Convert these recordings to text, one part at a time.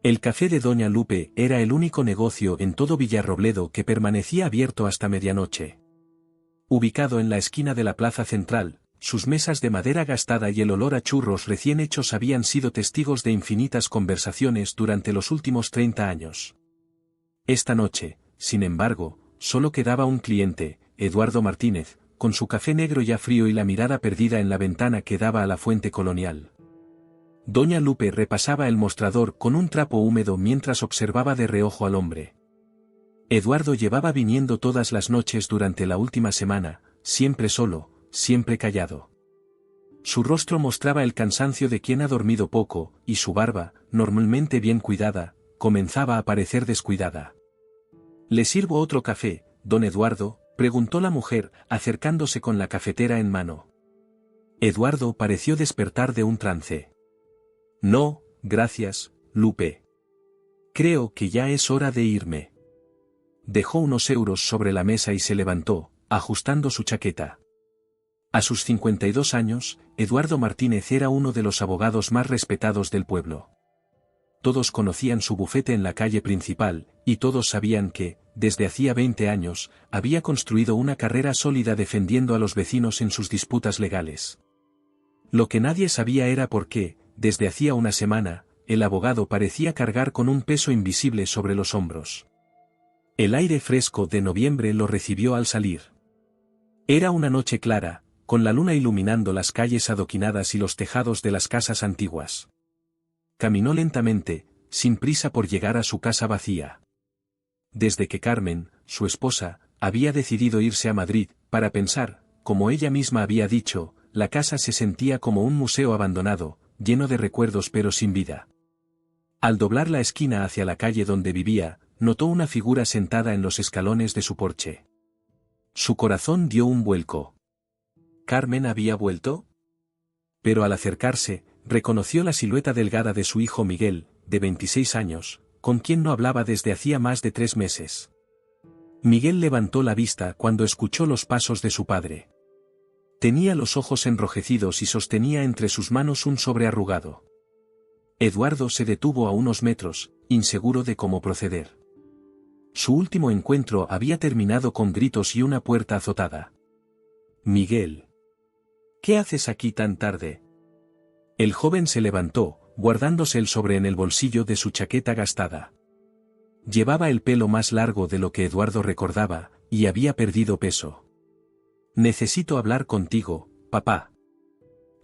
El café de Doña Lupe era el único negocio en todo Villarrobledo que permanecía abierto hasta medianoche. Ubicado en la esquina de la plaza central, sus mesas de madera gastada y el olor a churros recién hechos habían sido testigos de infinitas conversaciones durante los últimos 30 años. Esta noche, sin embargo, solo quedaba un cliente, Eduardo Martínez, con su café negro ya frío y la mirada perdida en la ventana que daba a la fuente colonial. Doña Lupe repasaba el mostrador con un trapo húmedo mientras observaba de reojo al hombre. Eduardo llevaba viniendo todas las noches durante la última semana, siempre solo, siempre callado. Su rostro mostraba el cansancio de quien ha dormido poco, y su barba, normalmente bien cuidada, comenzaba a parecer descuidada. —¿Le sirvo otro café, don Eduardo? —preguntó la mujer, acercándose con la cafetera en mano. Eduardo pareció despertar de un trance. —No, gracias, Lupe. Creo que ya es hora de irme. Dejó unos euros sobre la mesa y se levantó, ajustando su chaqueta. A sus 52 años, Eduardo Martínez era uno de los abogados más respetados del pueblo. Todos conocían su bufete en la calle principal, y todos sabían que, desde hacía 20 años, había construido una carrera sólida defendiendo a los vecinos en sus disputas legales. Lo que nadie sabía era por qué, desde hacía una semana, el abogado parecía cargar con un peso invisible sobre los hombros. El aire fresco de noviembre lo recibió al salir. Era una noche clara, con la luna iluminando las calles adoquinadas y los tejados de las casas antiguas. Caminó lentamente, sin prisa por llegar a su casa vacía. Desde que Carmen, su esposa, había decidido irse a Madrid, para pensar, como ella misma había dicho, la casa se sentía como un museo abandonado, lleno de recuerdos pero sin vida. Al doblar la esquina hacia la calle donde vivía, notó una figura sentada en los escalones de su porche. Su corazón dio un vuelco. ¿Carmen había vuelto? Pero al acercarse, reconoció la silueta delgada de su hijo Miguel, de 26 años, con quien no hablaba desde hacía más de 3 meses. Miguel levantó la vista cuando escuchó los pasos de su padre. Tenía los ojos enrojecidos y sostenía entre sus manos un sobre arrugado. Eduardo se detuvo a unos metros, inseguro de cómo proceder. Su último encuentro había terminado con gritos y una puerta azotada. —Miguel. —¿Qué haces aquí tan tarde? El joven se levantó, guardándose el sobre en el bolsillo de su chaqueta gastada. Llevaba el pelo más largo de lo que Eduardo recordaba, y había perdido peso. —Necesito hablar contigo, papá.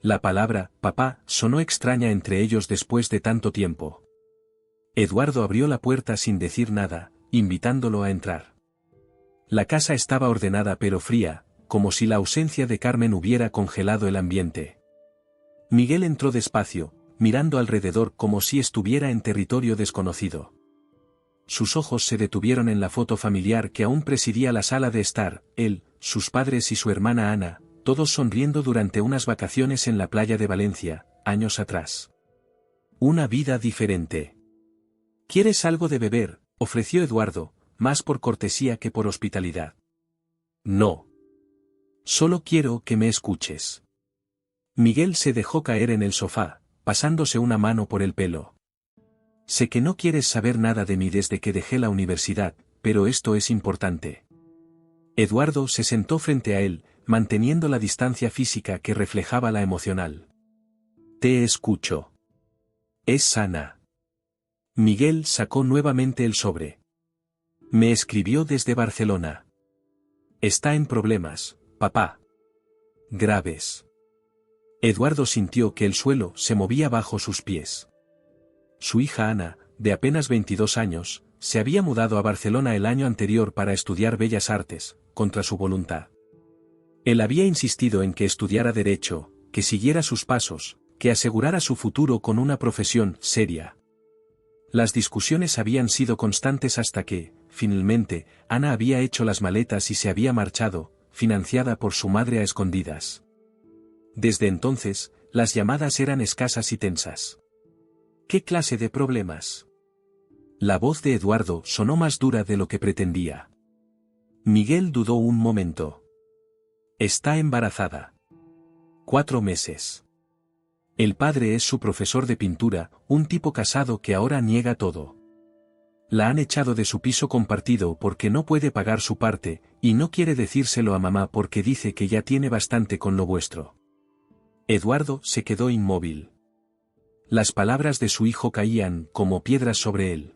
La palabra «papá» sonó extraña entre ellos después de tanto tiempo. Eduardo abrió la puerta sin decir nada, invitándolo a entrar. La casa estaba ordenada pero fría, como si la ausencia de Carmen hubiera congelado el ambiente. Miguel entró despacio, mirando alrededor como si estuviera en territorio desconocido. Sus ojos se detuvieron en la foto familiar que aún presidía la sala de estar, él, sus padres y su hermana Ana, todos sonriendo durante unas vacaciones en la playa de Valencia, años atrás. Una vida diferente. —¿Quieres algo de beber? —ofreció Eduardo, más por cortesía que por hospitalidad. —No. Solo quiero que me escuches. Miguel se dejó caer en el sofá, pasándose una mano por el pelo. Sé que no quieres saber nada de mí desde que dejé la universidad, pero esto es importante. Eduardo se sentó frente a él, manteniendo la distancia física que reflejaba la emocional. Te escucho. Es sana. Miguel sacó nuevamente el sobre. Me escribió desde Barcelona. Está en problemas, papá. Graves. Eduardo sintió que el suelo se movía bajo sus pies. Su hija Ana, de apenas 22 años, se había mudado a Barcelona el año anterior para estudiar Bellas Artes, contra su voluntad. Él había insistido en que estudiara Derecho, que siguiera sus pasos, que asegurara su futuro con una profesión seria. Las discusiones habían sido constantes hasta que, finalmente, Ana había hecho las maletas y se había marchado, financiada por su madre a escondidas. Desde entonces, las llamadas eran escasas y tensas. ¿Qué clase de problemas? La voz de Eduardo sonó más dura de lo que pretendía. Miguel dudó un momento. Está embarazada. 4 meses. El padre es su profesor de pintura, un tipo casado que ahora niega todo. La han echado de su piso compartido porque no puede pagar su parte, y no quiere decírselo a mamá porque dice que ya tiene bastante con lo vuestro. Eduardo se quedó inmóvil. Las palabras de su hijo caían como piedras sobre él.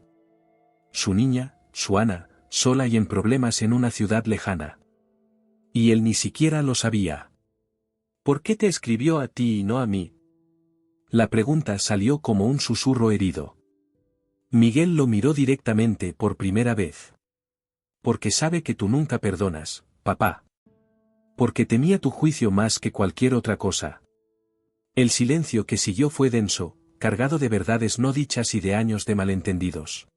Su niña, su Ana, sola y en problemas en una ciudad lejana. Y él ni siquiera lo sabía. ¿Por qué te escribió a ti y no a mí? La pregunta salió como un susurro herido. Miguel lo miró directamente por primera vez. Porque sabe que tú nunca perdonas, papá. Porque temía tu juicio más que cualquier otra cosa. El silencio que siguió fue denso, cargado de verdades no dichas y de años de malentendidos.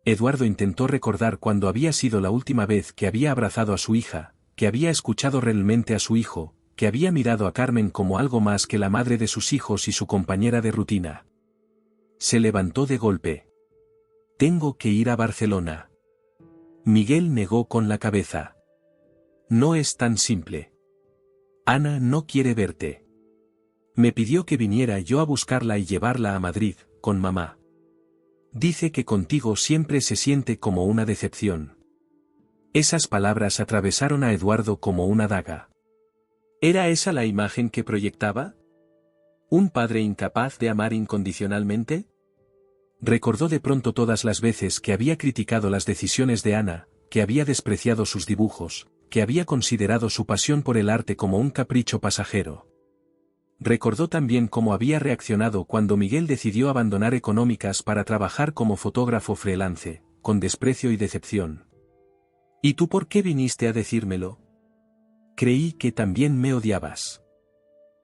Eduardo intentó recordar cuándo había sido la última vez que había abrazado a su hija, que había escuchado realmente a su hijo, que había mirado a Carmen como algo más que la madre de sus hijos y su compañera de rutina. Se levantó de golpe. Tengo que ir a Barcelona. Miguel negó con la cabeza. No es tan simple. Ana no quiere verte. Me pidió que viniera yo a buscarla y llevarla a Madrid, con mamá. Dice que contigo siempre se siente como una decepción. Esas palabras atravesaron a Eduardo como una daga. ¿Era esa la imagen que proyectaba? ¿Un padre incapaz de amar incondicionalmente? Recordó de pronto todas las veces que había criticado las decisiones de Ana, que había despreciado sus dibujos, que había considerado su pasión por el arte como un capricho pasajero. Recordó también cómo había reaccionado cuando Miguel decidió abandonar Económicas para trabajar como fotógrafo freelance, con desprecio y decepción. ¿Y tú por qué viniste a decírmelo? Creí que también me odiabas.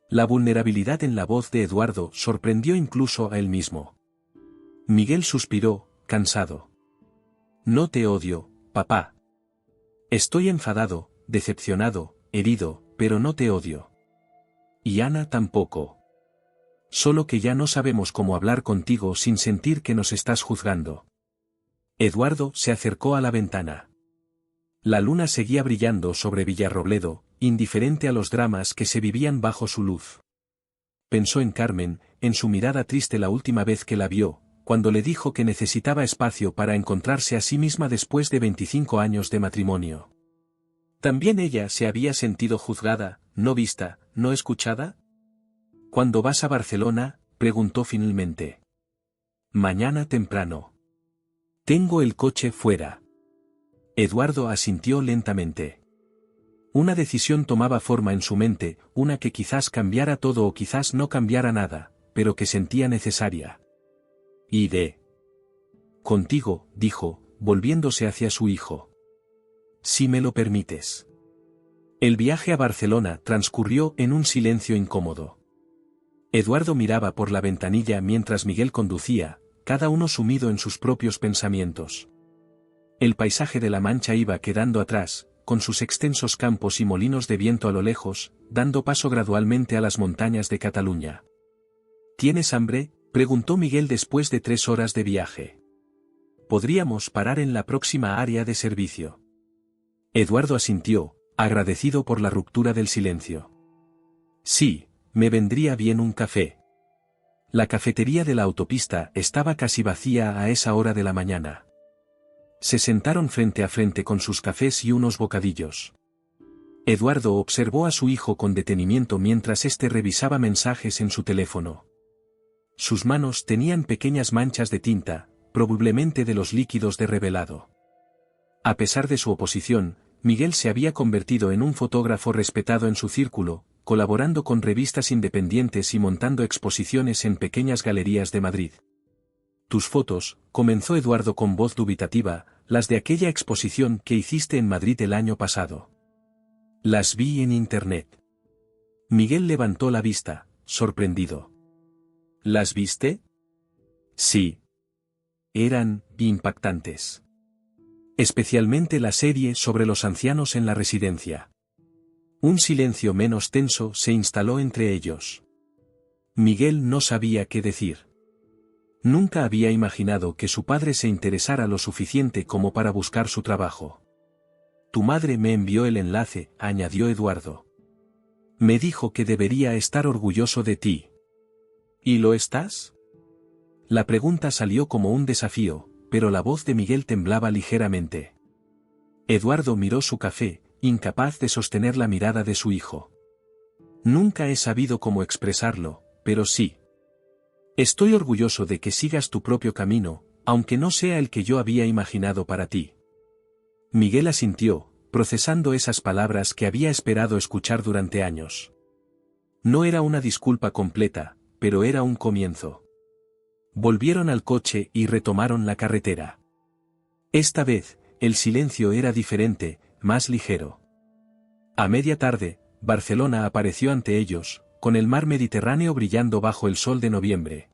La vulnerabilidad en la voz de Eduardo sorprendió incluso a él mismo. Miguel suspiró, cansado. No te odio, papá. Estoy enfadado, decepcionado, herido, pero no te odio. Y Ana tampoco. Solo que ya no sabemos cómo hablar contigo sin sentir que nos estás juzgando. Eduardo se acercó a la ventana. La luna seguía brillando sobre Villarrobledo, indiferente a los dramas que se vivían bajo su luz. Pensó en Carmen, en su mirada triste la última vez que la vio, cuando le dijo que necesitaba espacio para encontrarse a sí misma después de 25 años de matrimonio. ¿También ella se había sentido juzgada, no vista, no escuchada? ¿Cuándo vas a Barcelona?, preguntó finalmente. Mañana temprano. Tengo el coche fuera. Eduardo asintió lentamente. Una decisión tomaba forma en su mente, una que quizás cambiara todo o quizás no cambiara nada, pero que sentía necesaria. Iré. Contigo, dijo, volviéndose hacia su hijo. Si me lo permites. El viaje a Barcelona transcurrió en un silencio incómodo. Eduardo miraba por la ventanilla mientras Miguel conducía, cada uno sumido en sus propios pensamientos. El paisaje de la Mancha iba quedando atrás, con sus extensos campos y molinos de viento a lo lejos, dando paso gradualmente a las montañas de Cataluña. ¿Tienes hambre?, preguntó Miguel después de 3 horas de viaje. Podríamos parar en la próxima área de servicio. Eduardo asintió, agradecido por la ruptura del silencio. Sí, me vendría bien un café. La cafetería de la autopista estaba casi vacía a esa hora de la mañana. Se sentaron frente a frente con sus cafés y unos bocadillos. Eduardo observó a su hijo con detenimiento mientras éste revisaba mensajes en su teléfono. Sus manos tenían pequeñas manchas de tinta, probablemente de los líquidos de revelado. A pesar de su oposición, Miguel se había convertido en un fotógrafo respetado en su círculo, colaborando con revistas independientes y montando exposiciones en pequeñas galerías de Madrid. Tus fotos, comenzó Eduardo con voz dubitativa, las de aquella exposición que hiciste en Madrid el año pasado. Las vi en internet. Miguel levantó la vista, sorprendido. ¿Las viste? Sí. Eran impactantes. Especialmente la serie sobre los ancianos en la residencia. Un silencio menos tenso se instaló entre ellos. Miguel no sabía qué decir. Nunca había imaginado que su padre se interesara lo suficiente como para buscar su trabajo. Tu madre me envió el enlace, añadió Eduardo. Me dijo que debería estar orgulloso de ti. ¿Y lo estás? La pregunta salió como un desafío, pero la voz de Miguel temblaba ligeramente. Eduardo miró su café, incapaz de sostener la mirada de su hijo. Nunca he sabido cómo expresarlo, pero sí. Estoy orgulloso de que sigas tu propio camino, aunque no sea el que yo había imaginado para ti. Miguel asintió, procesando esas palabras que había esperado escuchar durante años. No era una disculpa completa, pero era un comienzo. Volvieron al coche y retomaron la carretera. Esta vez, el silencio era diferente, más ligero. A media tarde, Barcelona apareció ante ellos, con el mar Mediterráneo brillando bajo el sol de noviembre.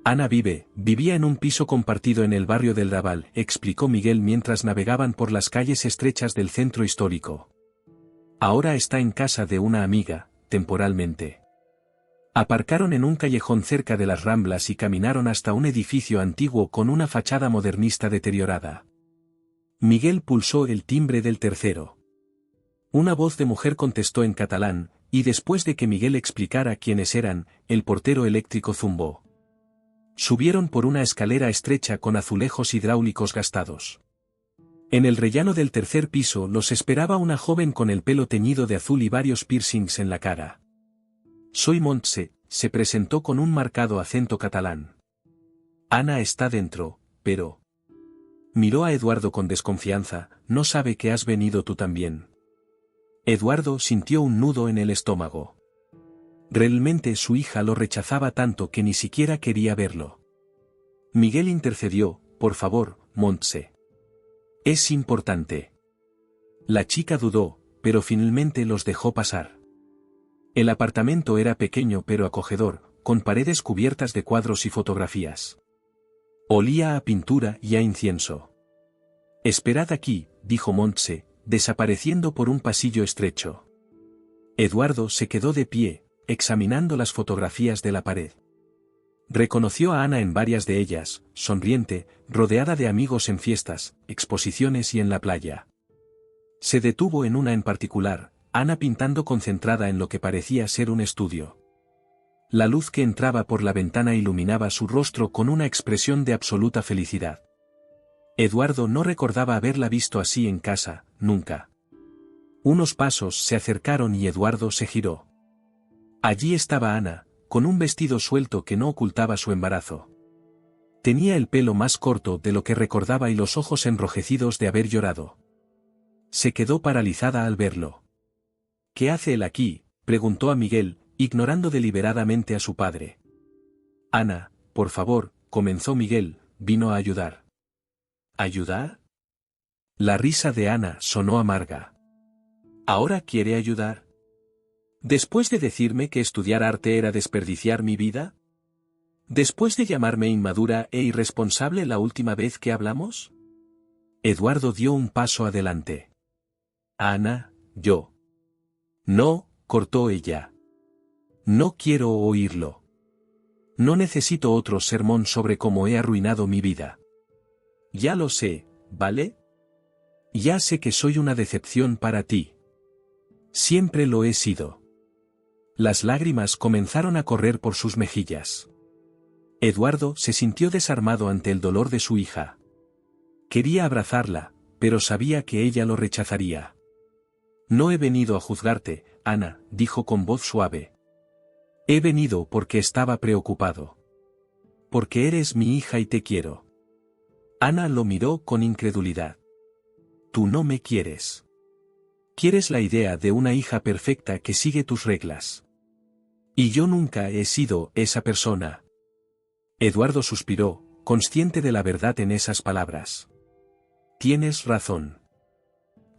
Ana vivía en un piso compartido en el barrio del Raval, explicó Miguel mientras navegaban por las calles estrechas del centro histórico. Ahora está en casa de una amiga, temporalmente. Aparcaron en un callejón cerca de las Ramblas y caminaron hasta un edificio antiguo con una fachada modernista deteriorada. Miguel pulsó el timbre del tercero. Una voz de mujer contestó en catalán, y después de que Miguel explicara quiénes eran, el portero eléctrico zumbó. Subieron por una escalera estrecha con azulejos hidráulicos gastados. En el rellano del tercer piso los esperaba una joven con el pelo teñido de azul y varios piercings en la cara. Soy Montse, se presentó con un marcado acento catalán. Ana está dentro, pero... Miró a Eduardo con desconfianza, ¿no sabe que has venido tú también? Eduardo sintió un nudo en el estómago. Realmente su hija lo rechazaba tanto que ni siquiera quería verlo. Miguel intercedió, por favor, Montse. Es importante. La chica dudó, pero finalmente los dejó pasar. El apartamento era pequeño pero acogedor, con paredes cubiertas de cuadros y fotografías. Olía a pintura y a incienso. Esperad aquí, dijo Montse, desapareciendo por un pasillo estrecho. Eduardo se quedó de pie, examinando las fotografías de la pared. Reconoció a Ana en varias de ellas, sonriente, rodeada de amigos en fiestas, exposiciones y en la playa. Se detuvo en una en particular, Ana pintando concentrada en lo que parecía ser un estudio. La luz que entraba por la ventana iluminaba su rostro con una expresión de absoluta felicidad. Eduardo no recordaba haberla visto así en casa, nunca. Unos pasos se acercaron y Eduardo se giró. Allí estaba Ana, con un vestido suelto que no ocultaba su embarazo. Tenía el pelo más corto de lo que recordaba y los ojos enrojecidos de haber llorado. Se quedó paralizada al verlo. ¿Qué hace él aquí?, preguntó a Miguel, ignorando deliberadamente a su padre. Ana, por favor, comenzó Miguel, vino a ayudar. ¿Ayudar? La risa de Ana sonó amarga. ¿Ahora quiere ayudar? ¿Después de decirme que estudiar arte era desperdiciar mi vida? ¿Después de llamarme inmadura e irresponsable la última vez que hablamos? Eduardo dio un paso adelante. Ana, yo. No, cortó ella. No quiero oírlo. No necesito otro sermón sobre cómo he arruinado mi vida. Ya lo sé, ¿vale? Ya sé que soy una decepción para ti. Siempre lo he sido. Las lágrimas comenzaron a correr por sus mejillas. Eduardo se sintió desarmado ante el dolor de su hija. Quería abrazarla, pero sabía que ella lo rechazaría. No he venido a juzgarte, Ana, dijo con voz suave. He venido porque estaba preocupado. Porque eres mi hija y te quiero. Ana lo miró con incredulidad. Tú no me quieres. Quieres la idea de una hija perfecta que sigue tus reglas. Y yo nunca he sido esa persona. Eduardo suspiró, consciente de la verdad en esas palabras. Tienes razón.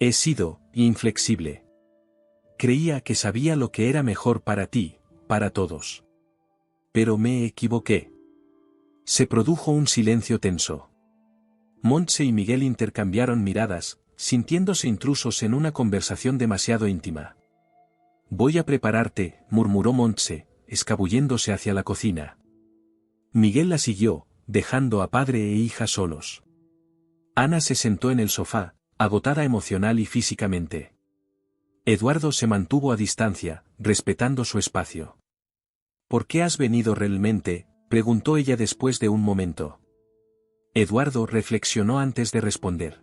He sido inflexible. Creía que sabía lo que era mejor para ti, para todos. Pero me equivoqué. Se produjo un silencio tenso. Montse y Miguel intercambiaron miradas, sintiéndose intrusos en una conversación demasiado íntima. Voy a prepararte, murmuró Montse, escabulléndose hacia la cocina. Miguel la siguió, dejando a padre e hija solos. Ana se sentó en el sofá, agotada emocional y físicamente. Eduardo se mantuvo a distancia, respetando su espacio. ¿Por qué has venido realmente?, preguntó ella después de un momento. Eduardo reflexionó antes de responder.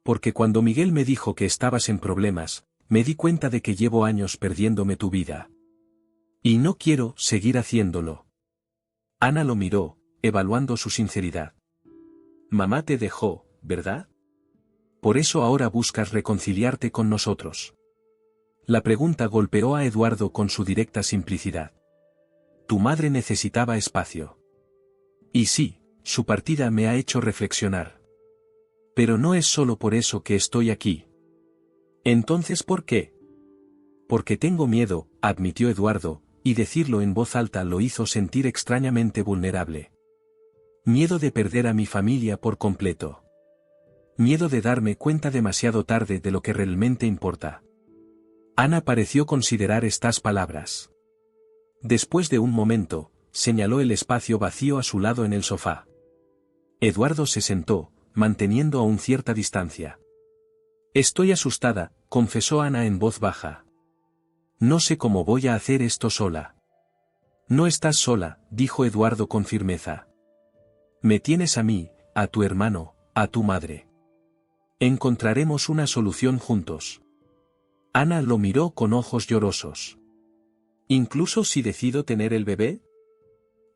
Porque cuando Miguel me dijo que estabas en problemas, me di cuenta de que llevo años perdiéndome tu vida. Y no quiero seguir haciéndolo. Ana lo miró, evaluando su sinceridad. Mamá te dejó, ¿verdad? Por eso ahora buscas reconciliarte con nosotros. La pregunta golpeó a Eduardo con su directa simplicidad. Tu madre necesitaba espacio. Y sí, su partida me ha hecho reflexionar. Pero no es solo por eso que estoy aquí. Entonces, ¿por qué? Porque tengo miedo, admitió Eduardo, y decirlo en voz alta lo hizo sentir extrañamente vulnerable. Miedo de perder a mi familia por completo. Miedo de darme cuenta demasiado tarde de lo que realmente importa. Ana pareció considerar estas palabras. Después de un momento, señaló el espacio vacío a su lado en el sofá. Eduardo se sentó, manteniendo aún cierta distancia. Estoy asustada, confesó Ana en voz baja. No sé cómo voy a hacer esto sola. No estás sola, dijo Eduardo con firmeza. Me tienes a mí, a tu hermano, a tu madre. Encontraremos una solución juntos. Ana lo miró con ojos llorosos. ¿Incluso si decido tener el bebé?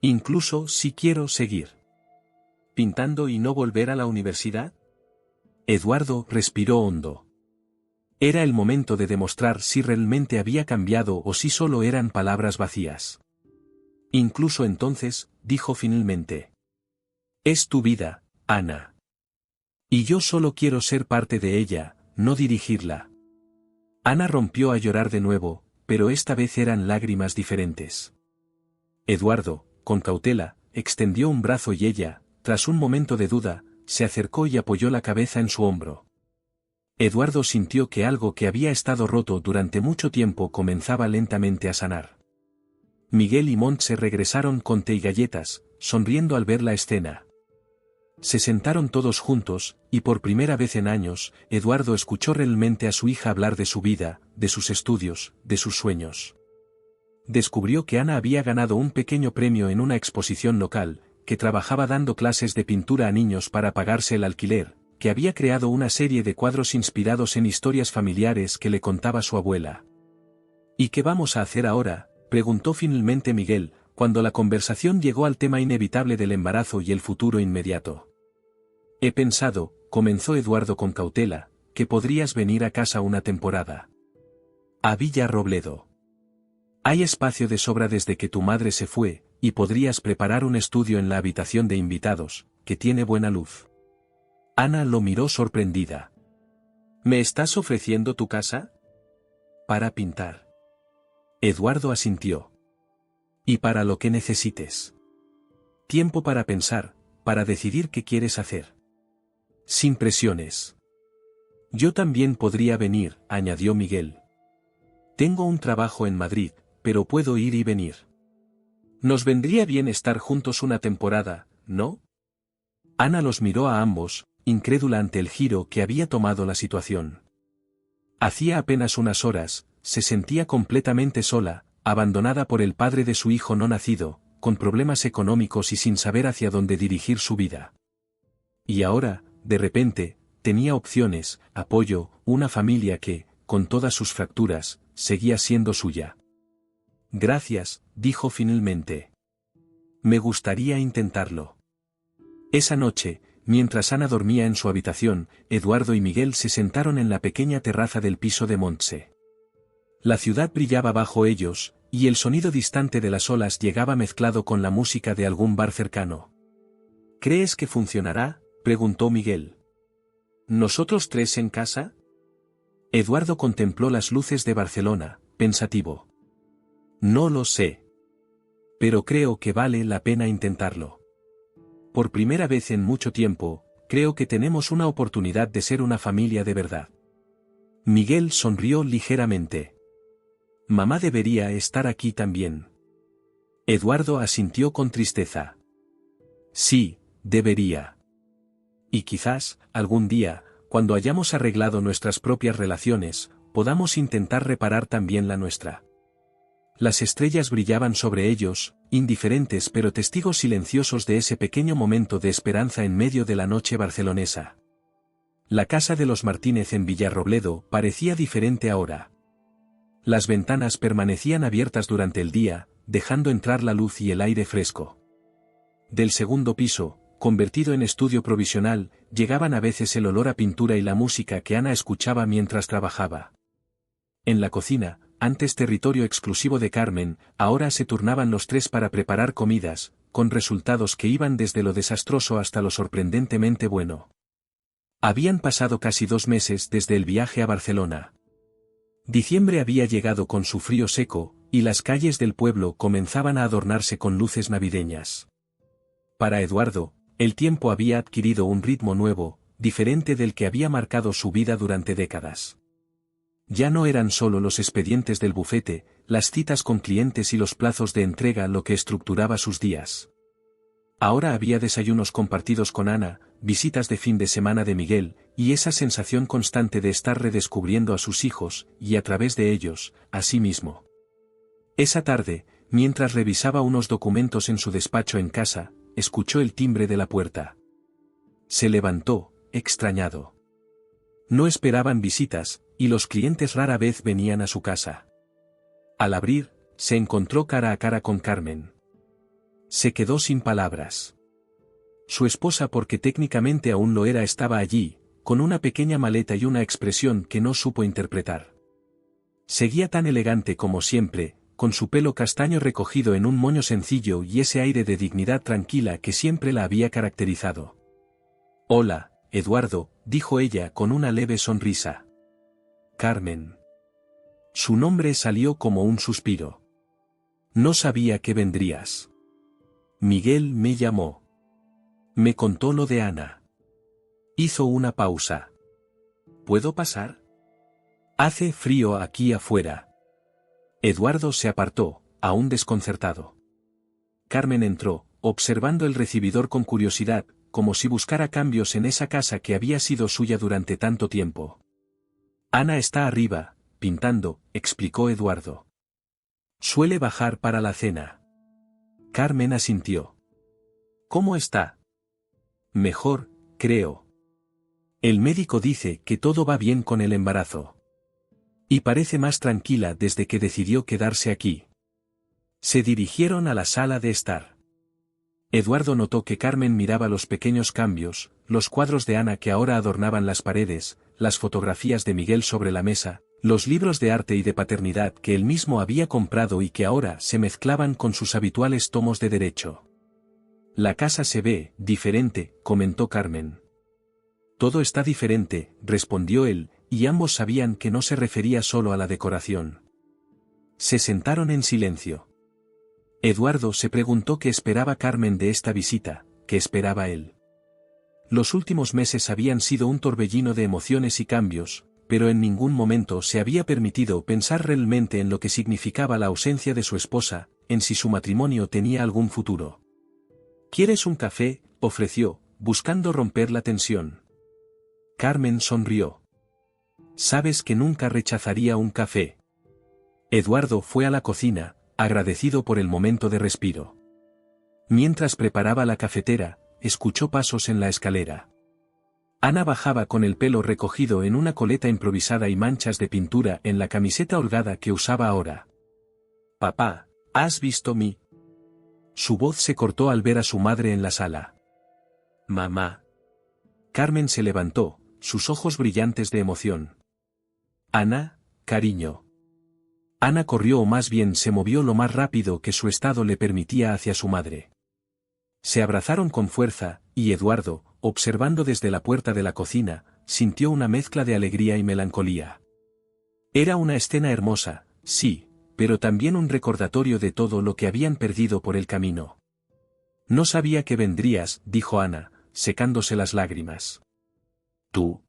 ¿Incluso si quiero seguir pintando y no volver a la universidad? Eduardo respiró hondo. Era el momento de demostrar si realmente había cambiado o si solo eran palabras vacías. Incluso entonces, dijo finalmente. Es tu vida, Ana. Y yo solo quiero ser parte de ella, no dirigirla. Ana rompió a llorar de nuevo, pero esta vez eran lágrimas diferentes. Eduardo, con cautela, extendió un brazo y ella, tras un momento de duda, se acercó y apoyó la cabeza en su hombro. Eduardo sintió que algo que había estado roto durante mucho tiempo comenzaba lentamente a sanar. Miguel y Montse regresaron con té y galletas, sonriendo al ver la escena. Se sentaron todos juntos, y por primera vez en años, Eduardo escuchó realmente a su hija hablar de su vida, de sus estudios, de sus sueños. Descubrió que Ana había ganado un pequeño premio en una exposición local, que trabajaba dando clases de pintura a niños para pagarse el alquiler, que había creado una serie de cuadros inspirados en historias familiares que le contaba su abuela. ¿Y qué vamos a hacer ahora?, preguntó finalmente Miguel, cuando la conversación llegó al tema inevitable del embarazo y el futuro inmediato. He pensado, comenzó Eduardo con cautela, que podrías venir a casa una temporada. A Villa Robledo. Hay espacio de sobra desde que tu madre se fue, y podrías preparar un estudio en la habitación de invitados, que tiene buena luz. Ana lo miró sorprendida. ¿Me estás ofreciendo tu casa? Para pintar. Eduardo asintió. Y para lo que necesites. Tiempo para pensar, para decidir qué quieres hacer. Sin presiones. Yo también podría venir, añadió Miguel. Tengo un trabajo en Madrid, pero puedo ir y venir. Nos vendría bien estar juntos una temporada, ¿no? Ana los miró a ambos, incrédula ante el giro que había tomado la situación. Hacía apenas unas horas, se sentía completamente sola, abandonada por el padre de su hijo no nacido, con problemas económicos y sin saber hacia dónde dirigir su vida. Y ahora, de repente, tenía opciones, apoyo, una familia que, con todas sus fracturas, seguía siendo suya. Gracias, dijo finalmente. Me gustaría intentarlo. Esa noche, mientras Ana dormía en su habitación, Eduardo y Miguel se sentaron en la pequeña terraza del piso de Montse. La ciudad brillaba bajo ellos, y el sonido distante de las olas llegaba mezclado con la música de algún bar cercano. ¿Crees que funcionará?, preguntó Miguel. ¿Nosotros tres en casa? Eduardo contempló las luces de Barcelona, pensativo. No lo sé. Pero creo que vale la pena intentarlo. Por primera vez en mucho tiempo, creo que tenemos una oportunidad de ser una familia de verdad. Miguel sonrió ligeramente. Mamá debería estar aquí también. Eduardo asintió con tristeza. Sí, debería. Y quizás, algún día, cuando hayamos arreglado nuestras propias relaciones, podamos intentar reparar también la nuestra. Las estrellas brillaban sobre ellos, indiferentes pero testigos silenciosos de ese pequeño momento de esperanza en medio de la noche barcelonesa. La casa de los Martínez en Villarrobledo parecía diferente ahora. Las ventanas permanecían abiertas durante el día, dejando entrar la luz y el aire fresco. Del segundo piso, convertido en estudio provisional, llegaban a veces el olor a pintura y la música que Ana escuchaba mientras trabajaba. En la cocina, antes territorio exclusivo de Carmen, ahora se turnaban los tres para preparar comidas, con resultados que iban desde lo desastroso hasta lo sorprendentemente bueno. Habían pasado casi 2 meses desde el viaje a Barcelona. Diciembre había llegado con su frío seco, y las calles del pueblo comenzaban a adornarse con luces navideñas. Para Eduardo, el tiempo había adquirido un ritmo nuevo, diferente del que había marcado su vida durante décadas. Ya no eran solo los expedientes del bufete, las citas con clientes y los plazos de entrega lo que estructuraba sus días. Ahora había desayunos compartidos con Ana, visitas de fin de semana de Miguel, y esa sensación constante de estar redescubriendo a sus hijos, y a través de ellos, a sí mismo. Esa tarde, mientras revisaba unos documentos en su despacho en casa, escuchó el timbre de la puerta. Se levantó, extrañado. No esperaban visitas, y los clientes rara vez venían a su casa. Al abrir, se encontró cara a cara con Carmen. Se quedó sin palabras. Su esposa, porque técnicamente aún lo era, estaba allí, con una pequeña maleta y una expresión que no supo interpretar. Seguía tan elegante como siempre, con su pelo castaño recogido en un moño sencillo y ese aire de dignidad tranquila que siempre la había caracterizado. «Hola, Eduardo», dijo ella con una leve sonrisa. «Carmen». Su nombre salió como un suspiro. «No sabía que vendrías. Miguel me llamó. Me contó lo de Ana». Hizo una pausa. «¿Puedo pasar? Hace frío aquí afuera». Eduardo se apartó, aún desconcertado. Carmen entró, observando el recibidor con curiosidad, como si buscara cambios en esa casa que había sido suya durante tanto tiempo. «Ana está arriba, pintando», explicó Eduardo. «Suele bajar para la cena». Carmen asintió. «¿Cómo está?» «Mejor, creo. El médico dice que todo va bien con el embarazo. Y parece más tranquila desde que decidió quedarse aquí». Se dirigieron a la sala de estar. Eduardo notó que Carmen miraba los pequeños cambios, los cuadros de Ana que ahora adornaban las paredes, las fotografías de Miguel sobre la mesa, los libros de arte y de paternidad que él mismo había comprado y que ahora se mezclaban con sus habituales tomos de derecho. «La casa se ve diferente», comentó Carmen. «Todo está diferente», respondió él, y ambos sabían que no se refería solo a la decoración. Se sentaron en silencio. Eduardo se preguntó qué esperaba Carmen de esta visita, qué esperaba él. Los últimos meses habían sido un torbellino de emociones y cambios, pero en ningún momento se había permitido pensar realmente en lo que significaba la ausencia de su esposa, en si su matrimonio tenía algún futuro. «¿Quieres un café?», ofreció, buscando romper la tensión. Carmen sonrió. «Sabes que nunca rechazaría un café». Eduardo fue a la cocina, agradecido por el momento de respiro. Mientras preparaba la cafetera, escuchó pasos en la escalera. Ana bajaba con el pelo recogido en una coleta improvisada y manchas de pintura en la camiseta holgada que usaba ahora. «Papá, ¿has visto mi...?» Su voz se cortó al ver a su madre en la sala. «Mamá». Carmen se levantó, sus ojos brillantes de emoción. «Ana, cariño». Ana corrió, o más bien se movió lo más rápido que su estado le permitía hacia su madre. Se abrazaron con fuerza, y Eduardo, observando desde la puerta de la cocina, sintió una mezcla de alegría y melancolía. Era una escena hermosa, sí, pero también un recordatorio de todo lo que habían perdido por el camino. «No sabía que vendrías», dijo Ana, secándose las lágrimas. «Tu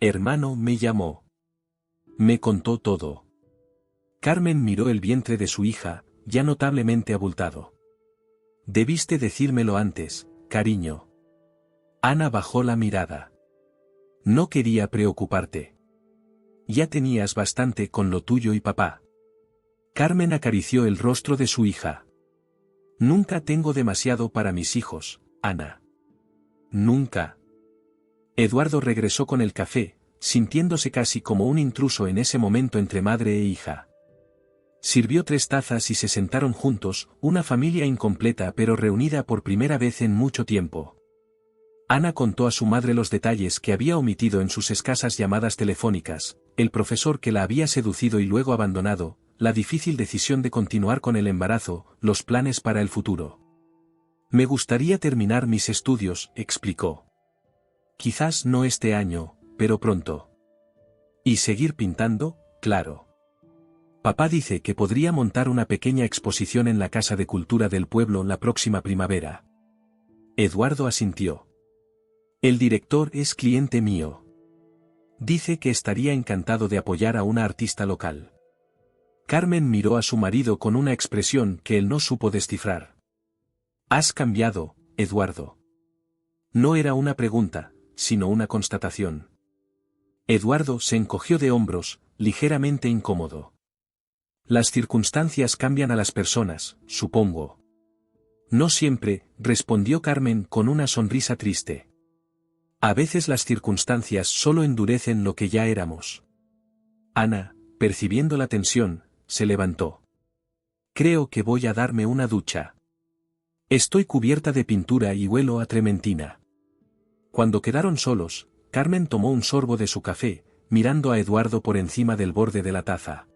hermano me llamó. Me contó todo». Carmen miró el vientre de su hija, ya notablemente abultado. «Debiste decírmelo antes, cariño». Ana bajó la mirada. «No quería preocuparte. Ya tenías bastante con lo tuyo y papá». Carmen acarició el rostro de su hija. Nunca tengo demasiado para mis hijos, Ana. Nunca. Eduardo regresó con el café, sintiéndose casi como un intruso en ese momento entre madre e hija. Sirvió 3 tazas y se sentaron juntos, una familia incompleta pero reunida por primera vez en mucho tiempo. Ana contó a su madre los detalles que había omitido en sus escasas llamadas telefónicas, el profesor que la había seducido y luego abandonado, la difícil decisión de continuar con el embarazo, los planes para el futuro. Me gustaría terminar mis estudios, explicó. Quizás no este año, pero pronto. Y seguir pintando, claro. Papá dice que podría montar una pequeña exposición en la Casa de Cultura del pueblo la próxima primavera. Eduardo asintió. El director es cliente mío. Dice que estaría encantado de apoyar a una artista local. Carmen miró a su marido con una expresión que él no supo descifrar. Has cambiado, Eduardo. No era una pregunta, sino una constatación. Eduardo se encogió de hombros, ligeramente incómodo. Las circunstancias cambian a las personas, supongo. No siempre, respondió Carmen con una sonrisa triste. A veces las circunstancias solo endurecen lo que ya éramos. Ana, percibiendo la tensión, se levantó. Creo que voy a darme una ducha. Estoy cubierta de pintura y huelo a trementina. Cuando quedaron solos, Carmen tomó un sorbo de su café, mirando a Eduardo por encima del borde de la taza.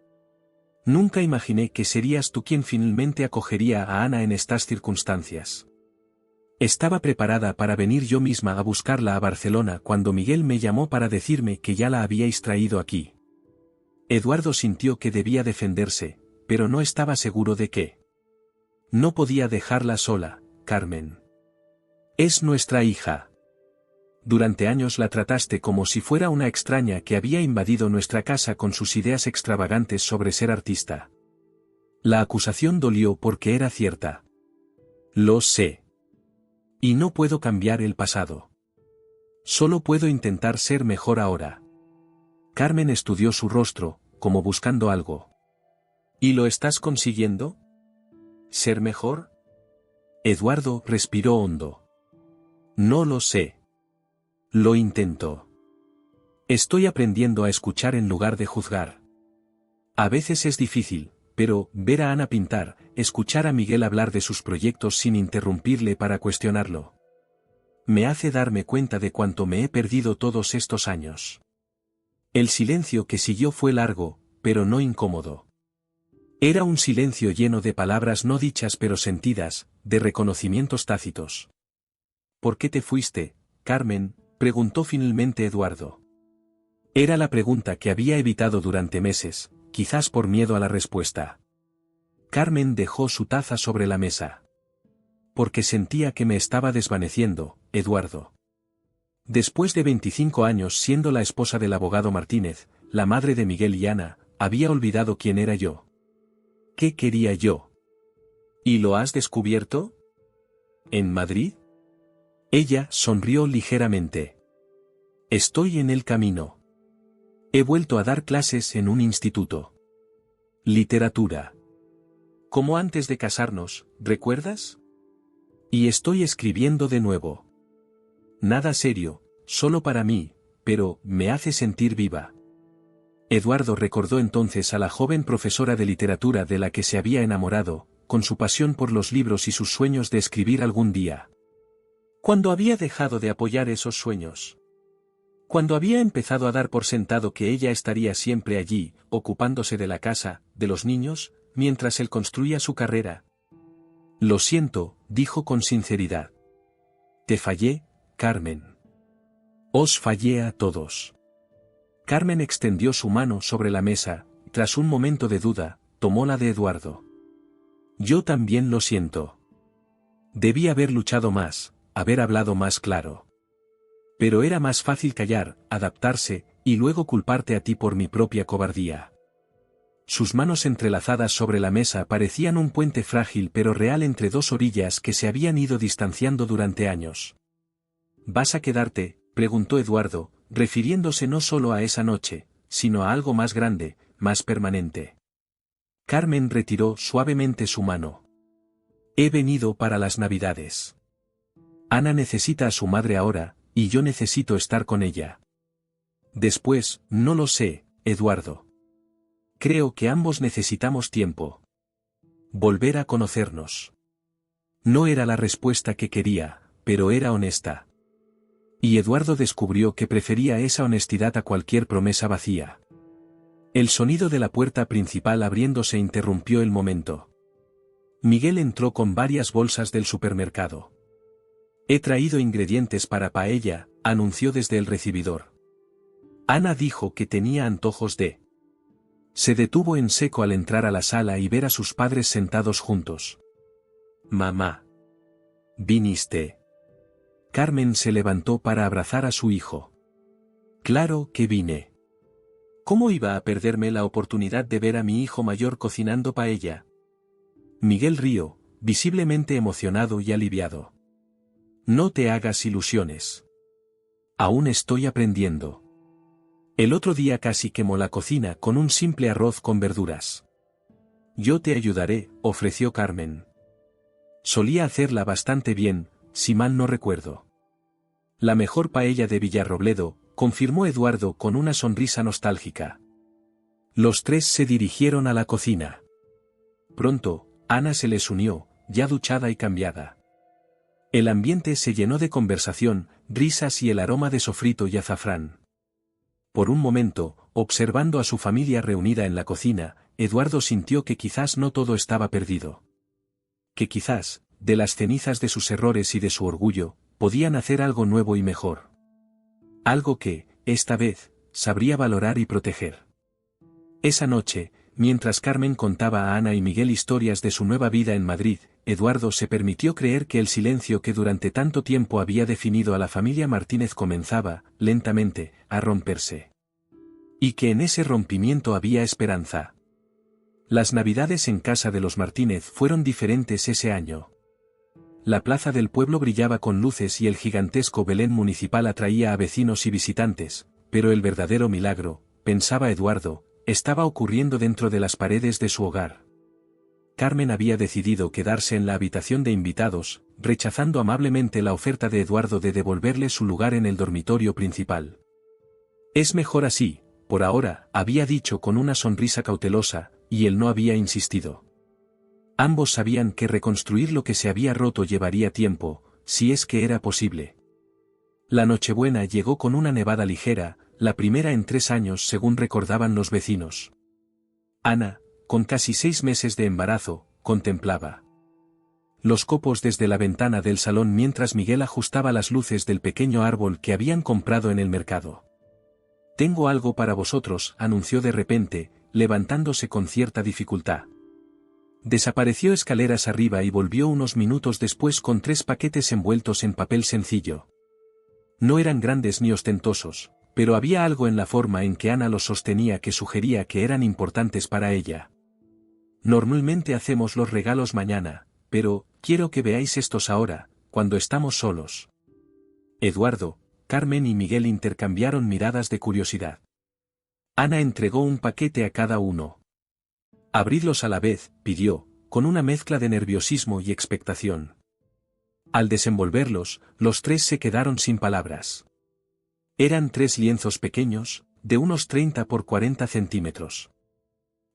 Nunca imaginé que serías tú quien finalmente acogería a Ana en estas circunstancias. Estaba preparada para venir yo misma a buscarla a Barcelona cuando Miguel me llamó para decirme que ya la habíais traído aquí. Eduardo sintió que debía defenderse, pero no estaba seguro de qué. No podía dejarla sola, Carmen. Es nuestra hija. Durante años la trataste como si fuera una extraña que había invadido nuestra casa con sus ideas extravagantes sobre ser artista. La acusación dolió porque era cierta. Lo sé. Y no puedo cambiar el pasado. Solo puedo intentar ser mejor ahora. Carmen estudió su rostro, como buscando algo. ¿Y lo estás consiguiendo? ¿Ser mejor? Eduardo respiró hondo. No lo sé. Lo intento. Estoy aprendiendo a escuchar en lugar de juzgar. A veces es difícil, pero ver a Ana pintar, escuchar a Miguel hablar de sus proyectos sin interrumpirle para cuestionarlo, me hace darme cuenta de cuánto me he perdido todos estos años. El silencio que siguió fue largo, pero no incómodo. Era un silencio lleno de palabras no dichas pero sentidas, de reconocimientos tácitos. ¿Por qué te fuiste, Carmen?, preguntó finalmente Eduardo. Era la pregunta que había evitado durante meses, quizás por miedo a la respuesta. Carmen dejó su taza sobre la mesa. Porque sentía que me estaba desvaneciendo, Eduardo. Después de 25 años siendo la esposa del abogado Martínez, la madre de Miguel y Ana, había olvidado quién era yo. ¿Qué quería yo? ¿Y lo has descubierto? ¿En Madrid? Ella sonrió ligeramente. Estoy en el camino. He vuelto a dar clases en un instituto. Literatura. Como antes de casarnos, ¿recuerdas? Y estoy escribiendo de nuevo. Nada serio, solo para mí, pero me hace sentir viva. Eduardo recordó entonces a la joven profesora de literatura de la que se había enamorado, con su pasión por los libros y sus sueños de escribir algún día. ¿Cuándo había dejado de apoyar esos sueños? Cuando había empezado a dar por sentado que ella estaría siempre allí, ocupándose de la casa, de los niños, mientras él construía su carrera. Lo siento, dijo con sinceridad. Te fallé, Carmen. Os fallé a todos. Carmen extendió su mano sobre la mesa, tras un momento de duda, tomó la de Eduardo. Yo también lo siento. Debí haber luchado más, haber hablado más claro. Pero era más fácil callar, adaptarse, y luego culparte a ti por mi propia cobardía. Sus manos entrelazadas sobre la mesa parecían un puente frágil pero real entre dos orillas que se habían ido distanciando durante años. ¿Vas a quedarte?, preguntó Eduardo, refiriéndose no solo a esa noche, sino a algo más grande, más permanente. Carmen retiró suavemente su mano. He venido para las Navidades. Ana necesita a su madre ahora, y yo necesito estar con ella. Después, no lo sé, Eduardo. Creo que ambos necesitamos tiempo. Volver a conocernos. No era la respuesta que quería, pero era honesta. Y Eduardo descubrió que prefería esa honestidad a cualquier promesa vacía. El sonido de la puerta principal abriéndose interrumpió el momento. Miguel entró con varias bolsas del supermercado. He traído ingredientes para paella, anunció desde el recibidor. Ana dijo que tenía antojos de. Se detuvo en seco al entrar a la sala y ver a sus padres sentados juntos. Mamá. ¿Viniste? Carmen se levantó para abrazar a su hijo. Claro que vine. ¿Cómo iba a perderme la oportunidad de ver a mi hijo mayor cocinando paella? Miguel rió, visiblemente emocionado y aliviado. No te hagas ilusiones. Aún estoy aprendiendo. El otro día casi quemó la cocina con un simple arroz con verduras. Yo te ayudaré, ofreció Carmen. Solía hacerla bastante bien, si mal no recuerdo. La mejor paella de Villarrobledo, confirmó Eduardo con una sonrisa nostálgica. Los tres se dirigieron a la cocina. Pronto, Ana se les unió, ya duchada y cambiada. El ambiente se llenó de conversación, risas y el aroma de sofrito y azafrán. Por un momento, observando a su familia reunida en la cocina, Eduardo sintió que quizás no todo estaba perdido. Que quizás, de las cenizas de sus errores y de su orgullo, podían hacer algo nuevo y mejor. Algo que, esta vez, sabría valorar y proteger. Esa noche, mientras Carmen contaba a Ana y Miguel historias de su nueva vida en Madrid, Eduardo se permitió creer que el silencio que durante tanto tiempo había definido a la familia Martínez comenzaba, lentamente, a romperse. Y que en ese rompimiento había esperanza. Las Navidades en casa de los Martínez fueron diferentes ese año. La plaza del pueblo brillaba con luces y el gigantesco Belén municipal atraía a vecinos y visitantes, pero el verdadero milagro, pensaba Eduardo, estaba ocurriendo dentro de las paredes de su hogar. Carmen había decidido quedarse en la habitación de invitados, rechazando amablemente la oferta de Eduardo de devolverle su lugar en el dormitorio principal. Es mejor así, por ahora, había dicho con una sonrisa cautelosa, y él no había insistido. Ambos sabían que reconstruir lo que se había roto llevaría tiempo, si es que era posible. La Nochebuena llegó con una nevada ligera, la primera en 3 años según recordaban los vecinos. Ana, con casi 6 meses de embarazo, contemplaba los copos desde la ventana del salón mientras Miguel ajustaba las luces del pequeño árbol que habían comprado en el mercado. Tengo algo para vosotros, anunció de repente, levantándose con cierta dificultad. Desapareció escaleras arriba y volvió unos minutos después con 3 paquetes envueltos en papel sencillo. No eran grandes ni ostentosos, pero había algo en la forma en que Ana los sostenía que sugería que eran importantes para ella. Normalmente hacemos los regalos mañana, pero, quiero que veáis estos ahora, cuando estamos solos. Eduardo, Carmen y Miguel intercambiaron miradas de curiosidad. Ana entregó un paquete a cada uno. Abridlos a la vez, pidió, con una mezcla de nerviosismo y expectación. Al desenvolverlos, los tres se quedaron sin palabras. Eran 3 lienzos pequeños, de unos 30 por 40 centímetros.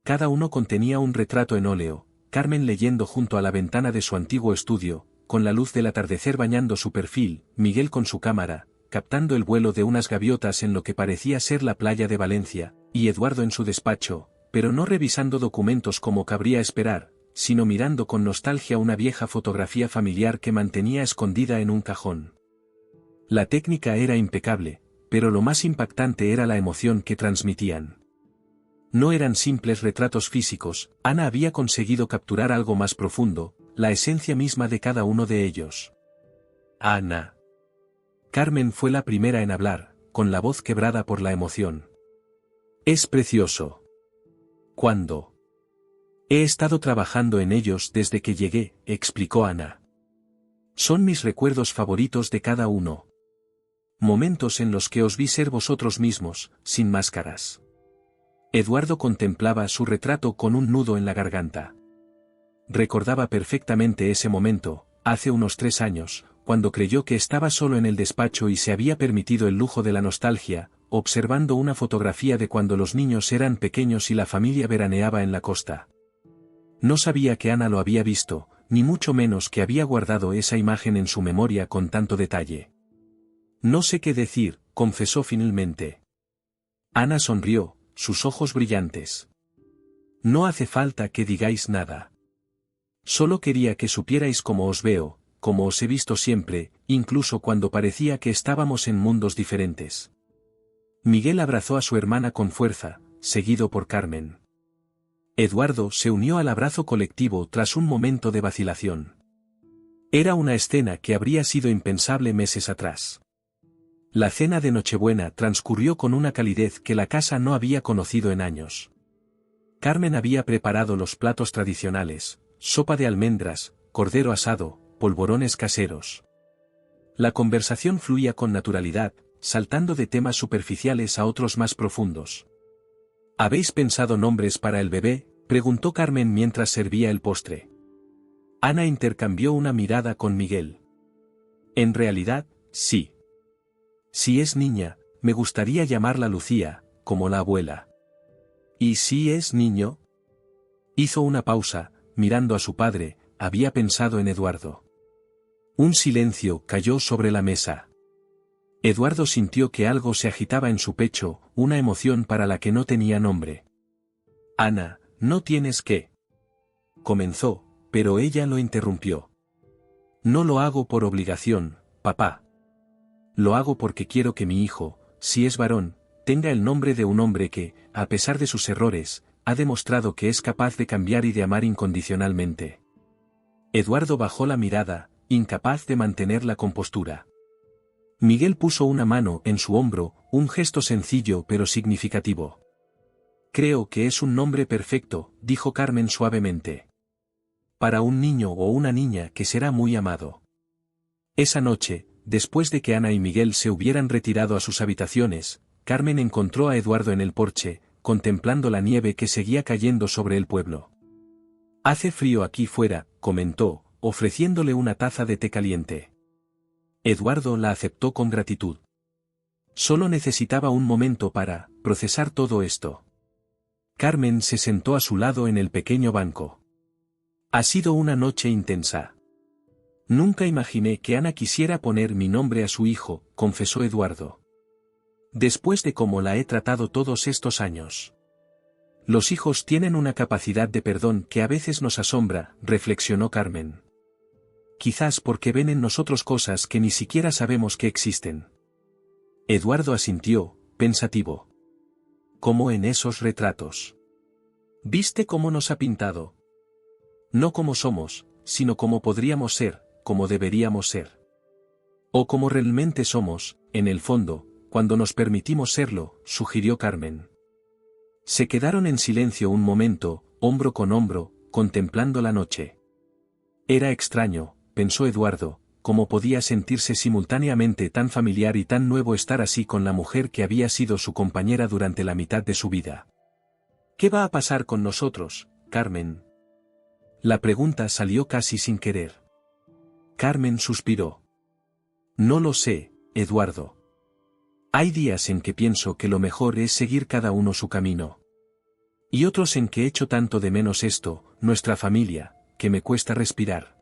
Cada uno contenía un retrato en óleo, Carmen leyendo junto a la ventana de su antiguo estudio, con la luz del atardecer bañando su perfil, Miguel con su cámara, captando el vuelo de unas gaviotas en lo que parecía ser la playa de Valencia, y Eduardo en su despacho, pero no revisando documentos como cabría esperar, sino mirando con nostalgia una vieja fotografía familiar que mantenía escondida en un cajón. La técnica era impecable, pero lo más impactante era la emoción que transmitían. No eran simples retratos físicos, Ana había conseguido capturar algo más profundo, la esencia misma de cada uno de ellos. Ana. Carmen fue la primera en hablar, con la voz quebrada por la emoción. Es precioso. ¿Cuándo? He estado trabajando en ellos desde que llegué, explicó Ana. Son mis recuerdos favoritos de cada uno. Momentos en los que os vi ser vosotros mismos, sin máscaras. Eduardo contemplaba su retrato con un nudo en la garganta. Recordaba perfectamente ese momento, hace unos 3 años, cuando creyó que estaba solo en el despacho y se había permitido el lujo de la nostalgia, observando una fotografía de cuando los niños eran pequeños y la familia veraneaba en la costa. No sabía que Ana lo había visto, ni mucho menos que había guardado esa imagen en su memoria con tanto detalle. No sé qué decir, confesó finalmente. Ana sonrió, sus ojos brillantes. No hace falta que digáis nada. Solo quería que supierais cómo os veo, como os he visto siempre, incluso cuando parecía que estábamos en mundos diferentes. Miguel abrazó a su hermana con fuerza, seguido por Carmen. Eduardo se unió al abrazo colectivo tras un momento de vacilación. Era una escena que habría sido impensable meses atrás. La cena de Nochebuena transcurrió con una calidez que la casa no había conocido en años. Carmen había preparado los platos tradicionales, sopa de almendras, cordero asado, polvorones caseros. La conversación fluía con naturalidad, saltando de temas superficiales a otros más profundos. ¿Habéis pensado nombres para el bebé?, preguntó Carmen mientras servía el postre. Ana intercambió una mirada con Miguel. En realidad, sí. Si es niña, me gustaría llamarla Lucía, como la abuela. ¿Y si es niño? Hizo una pausa, mirando a su padre, había pensado en Eduardo. Un silencio cayó sobre la mesa. Eduardo sintió que algo se agitaba en su pecho, una emoción para la que no tenía nombre. Ana, no tienes que. Comenzó, pero ella lo interrumpió. No lo hago por obligación, papá. Lo hago porque quiero que mi hijo, si es varón, tenga el nombre de un hombre que, a pesar de sus errores, ha demostrado que es capaz de cambiar y de amar incondicionalmente. Eduardo bajó la mirada, incapaz de mantener la compostura. Miguel puso una mano en su hombro, un gesto sencillo pero significativo. Creo que es un nombre perfecto, dijo Carmen suavemente. Para un niño o una niña que será muy amado. Esa noche, después de que Ana y Miguel se hubieran retirado a sus habitaciones, Carmen encontró a Eduardo en el porche, contemplando la nieve que seguía cayendo sobre el pueblo. Hace frío aquí fuera, comentó, ofreciéndole una taza de té caliente. Eduardo la aceptó con gratitud. Solo necesitaba un momento para procesar todo esto. Carmen se sentó a su lado en el pequeño banco. Ha sido una noche intensa. Nunca imaginé que Ana quisiera poner mi nombre a su hijo, confesó Eduardo. Después de cómo la he tratado todos estos años. Los hijos tienen una capacidad de perdón que a veces nos asombra, reflexionó Carmen. Quizás porque ven en nosotros cosas que ni siquiera sabemos que existen. Eduardo asintió, pensativo. Como en esos retratos. ¿Viste cómo nos ha pintado? No como somos, sino como podríamos ser, como deberíamos ser. O como realmente somos, en el fondo, cuando nos permitimos serlo, sugirió Carmen. Se quedaron en silencio un momento, hombro con hombro, contemplando la noche. Era extraño, pensó Eduardo, cómo podía sentirse simultáneamente tan familiar y tan nuevo estar así con la mujer que había sido su compañera durante la mitad de su vida. ¿Qué va a pasar con nosotros, Carmen? La pregunta salió casi sin querer. Carmen suspiró. No lo sé, Eduardo. Hay días en que pienso que lo mejor es seguir cada uno su camino. Y otros en que echo tanto de menos esto, nuestra familia, que me cuesta respirar.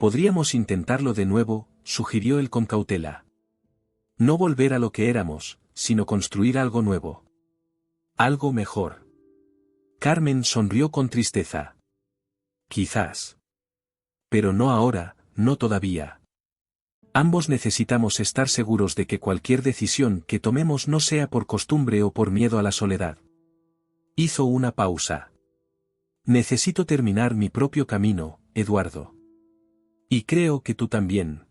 Podríamos intentarlo de nuevo, sugirió él con cautela. No volver a lo que éramos, sino construir algo nuevo. Algo mejor. Carmen sonrió con tristeza. Quizás. Pero no ahora, no todavía. Ambos necesitamos estar seguros de que cualquier decisión que tomemos no sea por costumbre o por miedo a la soledad. Hizo una pausa. Necesito terminar mi propio camino, Eduardo. Y creo que tú también.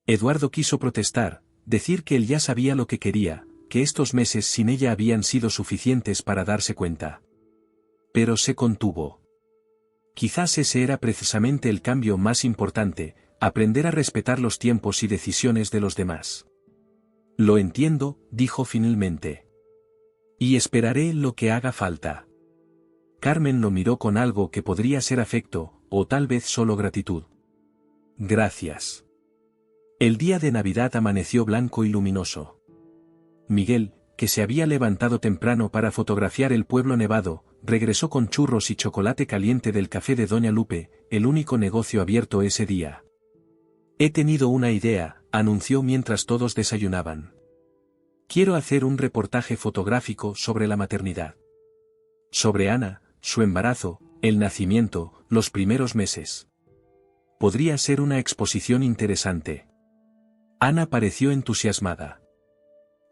Eduardo quiso protestar, decir que él ya sabía lo que quería, que estos meses sin ella habían sido suficientes para darse cuenta. Pero se contuvo. Quizás ese era precisamente el cambio más importante, aprender a respetar los tiempos y decisiones de los demás. Lo entiendo, dijo finalmente. Y esperaré lo que haga falta. Carmen lo miró con algo que podría ser afecto, o tal vez solo gratitud. Gracias. El día de Navidad amaneció blanco y luminoso. Miguel, que se había levantado temprano para fotografiar el pueblo nevado, regresó con churros y chocolate caliente del café de Doña Lupe, el único negocio abierto ese día. He tenido una idea, anunció mientras todos desayunaban. Quiero hacer un reportaje fotográfico sobre la maternidad. Sobre Ana, su embarazo, el nacimiento, los primeros meses. Podría ser una exposición interesante. Ana pareció entusiasmada.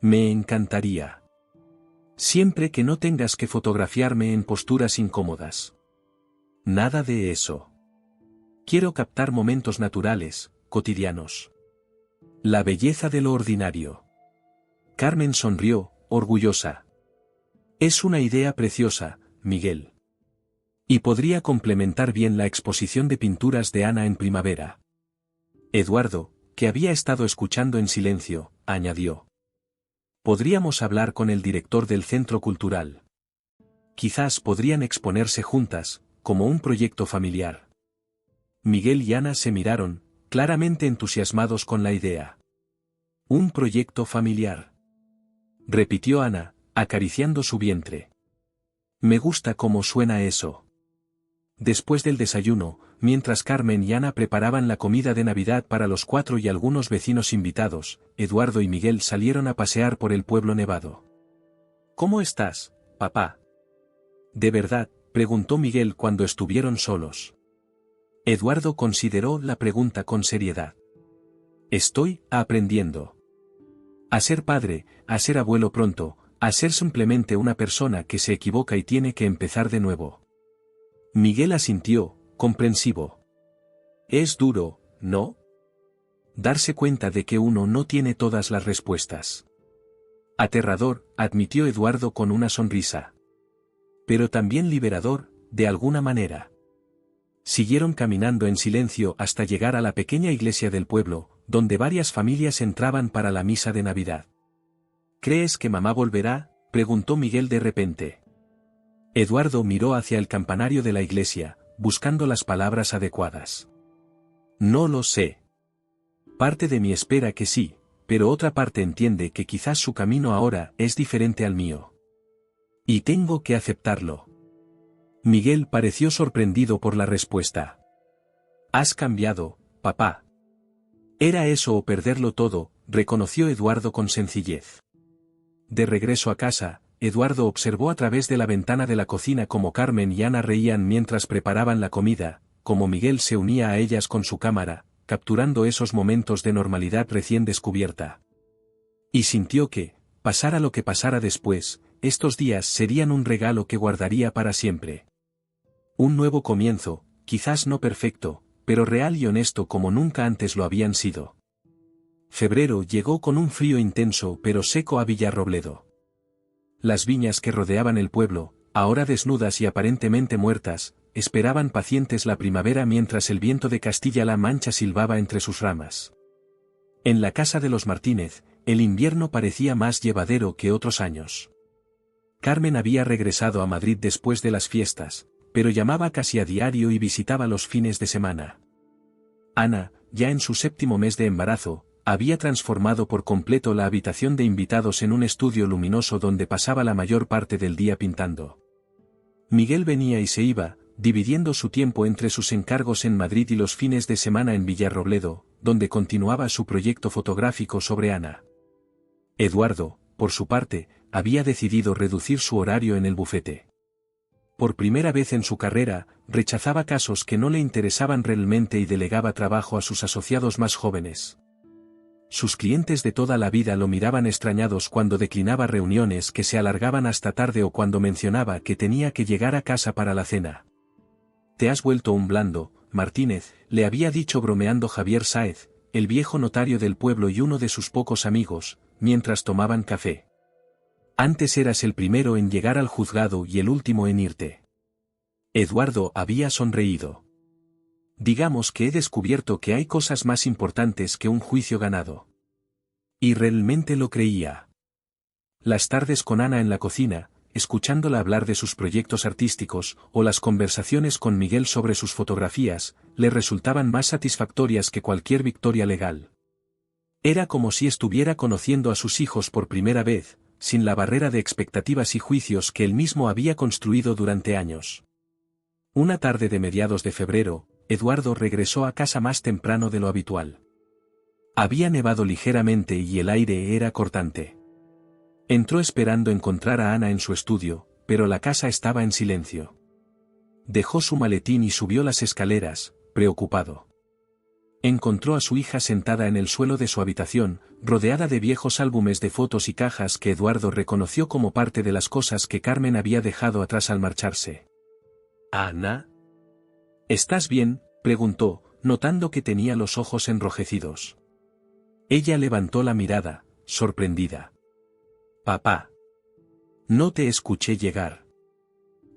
Me encantaría. Siempre que no tengas que fotografiarme en posturas incómodas. Nada de eso. Quiero captar momentos naturales, cotidianos. La belleza de lo ordinario. Carmen sonrió, orgullosa. Es una idea preciosa, Miguel. Y podría complementar bien la exposición de pinturas de Ana en primavera. Eduardo, que había estado escuchando en silencio, añadió. Podríamos hablar con el director del centro cultural. Quizás podrían exponerse juntas, como un proyecto familiar. Miguel y Ana se miraron, claramente entusiasmados con la idea. Un proyecto familiar. Repitió Ana, acariciando su vientre. Me gusta cómo suena eso. Después del desayuno, mientras Carmen y Ana preparaban la comida de Navidad para los 4 y algunos vecinos invitados, Eduardo y Miguel salieron a pasear por el pueblo nevado. ¿Cómo estás, papá? ¿De verdad?, preguntó Miguel cuando estuvieron solos. Eduardo consideró la pregunta con seriedad. Estoy aprendiendo. A ser padre, a ser abuelo pronto, a ser simplemente una persona que se equivoca y tiene que empezar de nuevo. Miguel asintió, comprensivo. Es duro, ¿no? Darse cuenta de que uno no tiene todas las respuestas. Aterrador, admitió Eduardo con una sonrisa. Pero también liberador, de alguna manera. Siguieron caminando en silencio hasta llegar a la pequeña iglesia del pueblo, donde varias familias entraban para la misa de Navidad. ¿Crees que mamá volverá?, preguntó Miguel de repente. Eduardo miró hacia el campanario de la iglesia, buscando las palabras adecuadas. No lo sé. Parte de mí espera que sí, pero otra parte entiende que quizás su camino ahora es diferente al mío. Y tengo que aceptarlo. Miguel pareció sorprendido por la respuesta. Has cambiado, papá. Era eso o perderlo todo, reconoció Eduardo con sencillez. De regreso a casa, Eduardo observó a través de la ventana de la cocina cómo Carmen y Ana reían mientras preparaban la comida, cómo Miguel se unía a ellas con su cámara, capturando esos momentos de normalidad recién descubierta. Y sintió que, pasara lo que pasara después, estos días serían un regalo que guardaría para siempre. Un nuevo comienzo, quizás no perfecto, pero real y honesto como nunca antes lo habían sido. Febrero llegó con un frío intenso pero seco a Villarrobledo. Las viñas que rodeaban el pueblo, ahora desnudas y aparentemente muertas, esperaban pacientes la primavera mientras el viento de Castilla-La Mancha silbaba entre sus ramas. En la casa de los Martínez, el invierno parecía más llevadero que otros años. Carmen había regresado a Madrid después de las fiestas, pero llamaba casi a diario y visitaba los fines de semana. Ana, ya en su 7º mes de embarazo, había transformado por completo la habitación de invitados en un estudio luminoso donde pasaba la mayor parte del día pintando. Miguel venía y se iba, dividiendo su tiempo entre sus encargos en Madrid y los fines de semana en Villarrobledo, donde continuaba su proyecto fotográfico sobre Ana. Eduardo, por su parte, había decidido reducir su horario en el bufete. Por primera vez en su carrera, rechazaba casos que no le interesaban realmente y delegaba trabajo a sus asociados más jóvenes. Sus clientes de toda la vida lo miraban extrañados cuando declinaba reuniones que se alargaban hasta tarde o cuando mencionaba que tenía que llegar a casa para la cena. Te has vuelto un blando, Martínez, le había dicho bromeando Javier Sáez, el viejo notario del pueblo y uno de sus pocos amigos, mientras tomaban café. Antes eras el primero en llegar al juzgado y el último en irte. Eduardo había sonreído. Digamos que he descubierto que hay cosas más importantes que un juicio ganado. Y realmente lo creía. Las tardes con Ana en la cocina, escuchándola hablar de sus proyectos artísticos, o las conversaciones con Miguel sobre sus fotografías, le resultaban más satisfactorias que cualquier victoria legal. Era como si estuviera conociendo a sus hijos por primera vez, sin la barrera de expectativas y juicios que él mismo había construido durante años. Una tarde de mediados de febrero, Eduardo regresó a casa más temprano de lo habitual. Había nevado ligeramente y el aire era cortante. Entró esperando encontrar a Ana en su estudio, pero la casa estaba en silencio. Dejó su maletín y subió las escaleras, preocupado. Encontró a su hija sentada en el suelo de su habitación, rodeada de viejos álbumes de fotos y cajas que Eduardo reconoció como parte de las cosas que Carmen había dejado atrás al marcharse. «Ana, ¿estás bien?», preguntó, notando que tenía los ojos enrojecidos. Ella levantó la mirada, sorprendida. «Papá. No te escuché llegar».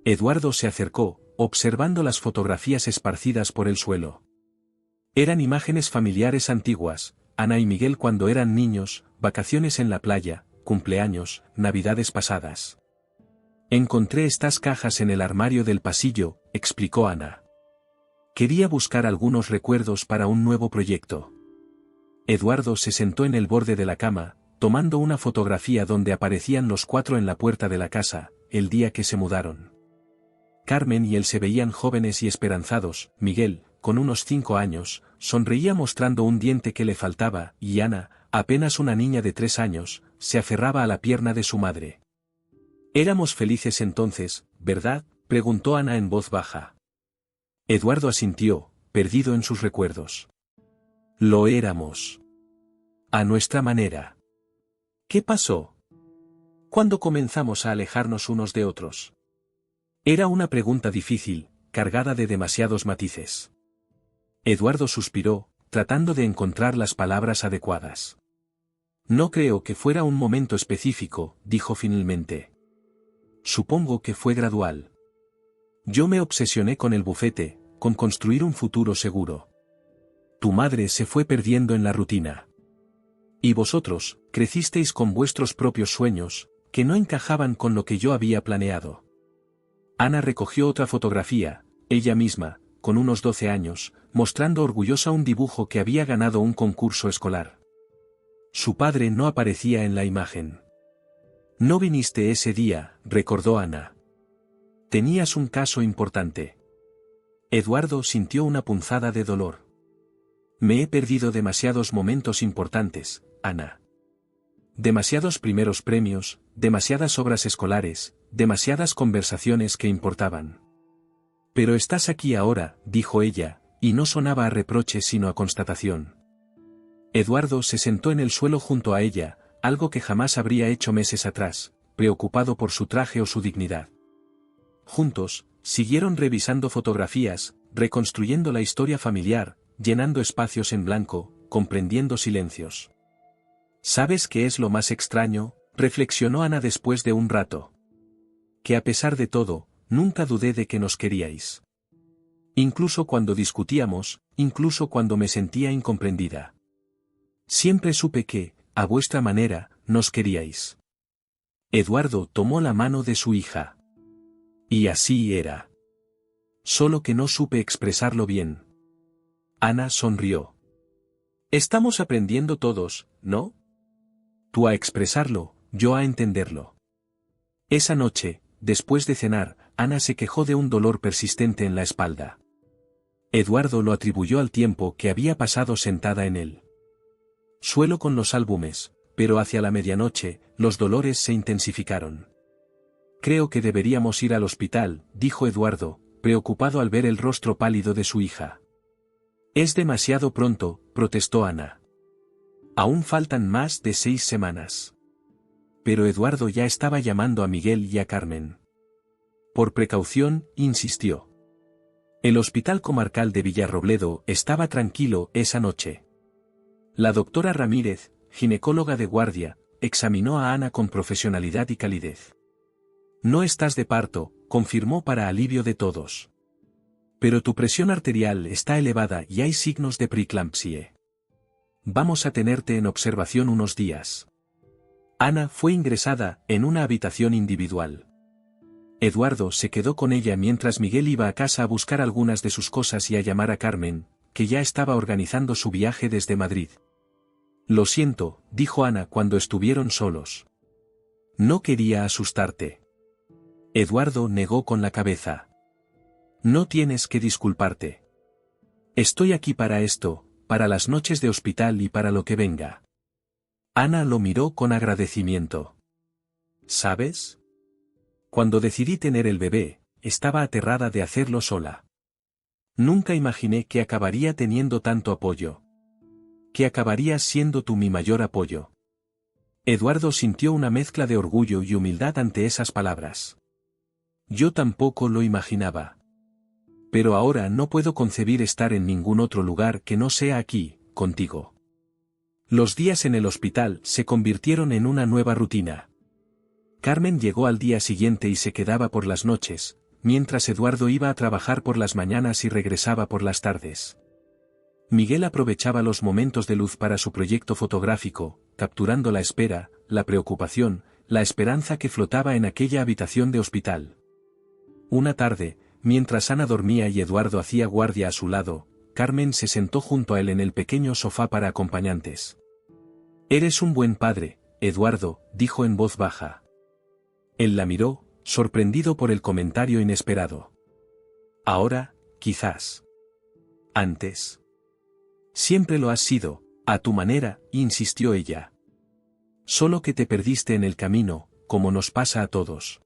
Eduardo se acercó, observando las fotografías esparcidas por el suelo. Eran imágenes familiares antiguas, Ana y Miguel cuando eran niños, vacaciones en la playa, cumpleaños, navidades pasadas. «Encontré estas cajas en el armario del pasillo», explicó Ana. «Quería buscar algunos recuerdos para un nuevo proyecto». Eduardo se sentó en el borde de la cama, tomando una fotografía donde aparecían los cuatro en la puerta de la casa, el día que se mudaron. Carmen y él se veían jóvenes y esperanzados. Miguel, con unos 5 años, sonreía mostrando un diente que le faltaba, y Ana, apenas una niña de 3 años, se aferraba a la pierna de su madre. «Éramos felices entonces, ¿verdad?», preguntó Ana en voz baja. Eduardo asintió, perdido en sus recuerdos. «Lo éramos. A nuestra manera». «¿Qué pasó? ¿Cuándo comenzamos a alejarnos unos de otros?». Era una pregunta difícil, cargada de demasiados matices. Eduardo suspiró, tratando de encontrar las palabras adecuadas. «No creo que fuera un momento específico», dijo finalmente. «Supongo que fue gradual. Yo me obsesioné con el bufete, con construir un futuro seguro. Tu madre se fue perdiendo en la rutina. Y vosotros, crecisteis con vuestros propios sueños, que no encajaban con lo que yo había planeado». Ana recogió otra fotografía, ella misma, con unos 12 años, mostrando orgullosa un dibujo que había ganado un concurso escolar. Su padre no aparecía en la imagen. «No viniste ese día», recordó Ana. «Tenías un caso importante». Eduardo sintió una punzada de dolor. «Me he perdido demasiados momentos importantes, Ana. Demasiados primeros premios, demasiadas obras escolares, demasiadas conversaciones que importaban». «Pero estás aquí ahora», dijo ella, y no sonaba a reproche sino a constatación. Eduardo se sentó en el suelo junto a ella, algo que jamás habría hecho meses atrás, preocupado por su traje o su dignidad. Juntos, siguieron revisando fotografías, reconstruyendo la historia familiar, llenando espacios en blanco, comprendiendo silencios. «¿Sabes qué es lo más extraño?», reflexionó Ana después de un rato. «Que a pesar de todo, nunca dudé de que nos queríais. Incluso cuando discutíamos, incluso cuando me sentía incomprendida. Siempre supe que, a vuestra manera, nos queríais». Eduardo tomó la mano de su hija. «Y así era. Solo que no supe expresarlo bien». Ana sonrió. «Estamos aprendiendo todos, ¿no? Tú a expresarlo, yo a entenderlo». Esa noche, después de cenar, Ana se quejó de un dolor persistente en la espalda. Eduardo lo atribuyó al tiempo que había pasado sentada en él. Suelo con los álbumes, pero hacia la medianoche, los dolores se intensificaron. «Creo que deberíamos ir al hospital», dijo Eduardo, preocupado al ver el rostro pálido de su hija. «Es demasiado pronto», protestó Ana. «Aún faltan más de 6 semanas». Pero Eduardo ya estaba llamando a Miguel y a Carmen. Por precaución, insistió. El Hospital Comarcal de Villarrobledo estaba tranquilo esa noche. La doctora Ramírez, ginecóloga de guardia, examinó a Ana con profesionalidad y calidez. «No estás de parto», confirmó para alivio de todos. «Pero tu presión arterial está elevada y hay signos de preeclampsia. Vamos a tenerte en observación unos días». Ana fue ingresada en una habitación individual. Eduardo se quedó con ella mientras Miguel iba a casa a buscar algunas de sus cosas y a llamar a Carmen, que ya estaba organizando su viaje desde Madrid. Lo siento, dijo Ana cuando estuvieron solos. No quería asustarte. Eduardo negó con la cabeza. No tienes que disculparte. Estoy aquí para esto, para las noches de hospital y para lo que venga. Ana lo miró con agradecimiento. ¿Sabes? Cuando decidí tener el bebé, estaba aterrada de hacerlo sola. Nunca imaginé que acabaría teniendo tanto apoyo. Que acabarías siendo tú mi mayor apoyo. Eduardo sintió una mezcla de orgullo y humildad ante esas palabras. Yo tampoco lo imaginaba. Pero ahora no puedo concebir estar en ningún otro lugar que no sea aquí, contigo. Los días en el hospital se convirtieron en una nueva rutina. Carmen llegó al día siguiente y se quedaba por las noches, mientras Eduardo iba a trabajar por las mañanas y regresaba por las tardes. Miguel aprovechaba los momentos de luz para su proyecto fotográfico, capturando la espera, la preocupación, la esperanza que flotaba en aquella habitación de hospital. Una tarde, mientras Ana dormía y Eduardo hacía guardia a su lado, Carmen se sentó junto a él en el pequeño sofá para acompañantes. «Eres un buen padre, Eduardo», dijo en voz baja. Él la miró, sorprendido por el comentario inesperado. «Ahora, quizás. Antes. Siempre lo has sido, a tu manera», insistió ella. «Solo que te perdiste en el camino, como nos pasa a todos».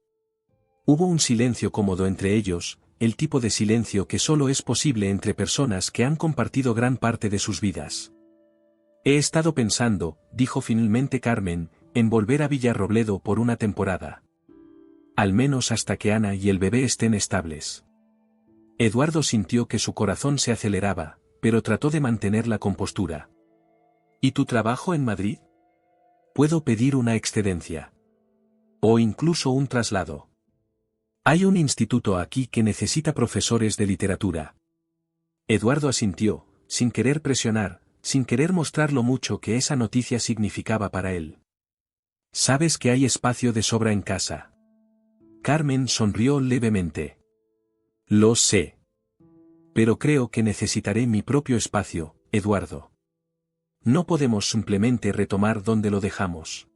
Hubo un silencio cómodo entre ellos, el tipo de silencio que solo es posible entre personas que han compartido gran parte de sus vidas. «He estado pensando», dijo finalmente Carmen, «en volver a Villarrobledo por una temporada. Al menos hasta que Ana y el bebé estén estables». Eduardo sintió que su corazón se aceleraba, pero trató de mantener la compostura. «¿Y tu trabajo en Madrid? Puedo pedir una excedencia. O incluso un traslado. Hay un instituto aquí que necesita profesores de literatura». Eduardo asintió, sin querer presionar, sin querer mostrar lo mucho que esa noticia significaba para él. «Sabes que hay espacio de sobra en casa». Carmen sonrió levemente. «Lo sé. Pero creo que necesitaré mi propio espacio, Eduardo. No podemos simplemente retomar donde lo dejamos».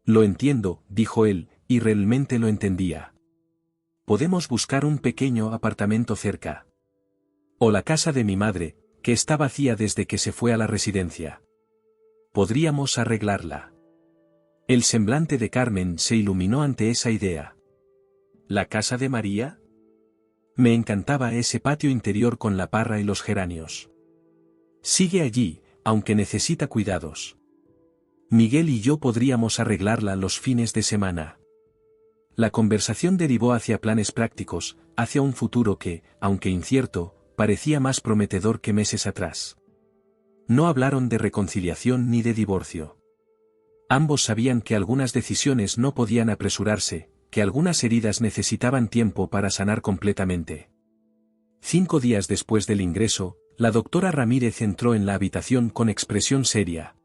«Lo entiendo», dijo él, y realmente lo entendía. «Podemos buscar un pequeño apartamento cerca. O la casa de mi madre, que está vacía desde que se fue a la residencia. Podríamos arreglarla». El semblante de Carmen se iluminó ante esa idea. «¿La casa de María? Me encantaba ese patio interior con la parra y los geranios. Sigue allí, aunque necesita cuidados. Miguel y yo podríamos arreglarla los fines de semana». La conversación derivó hacia planes prácticos, hacia un futuro que, aunque incierto, parecía más prometedor que meses atrás. No hablaron de reconciliación ni de divorcio. Ambos sabían que algunas decisiones no podían apresurarse, que algunas heridas necesitaban tiempo para sanar completamente. 5 días después del ingreso, la doctora Ramírez entró en la habitación con expresión seria.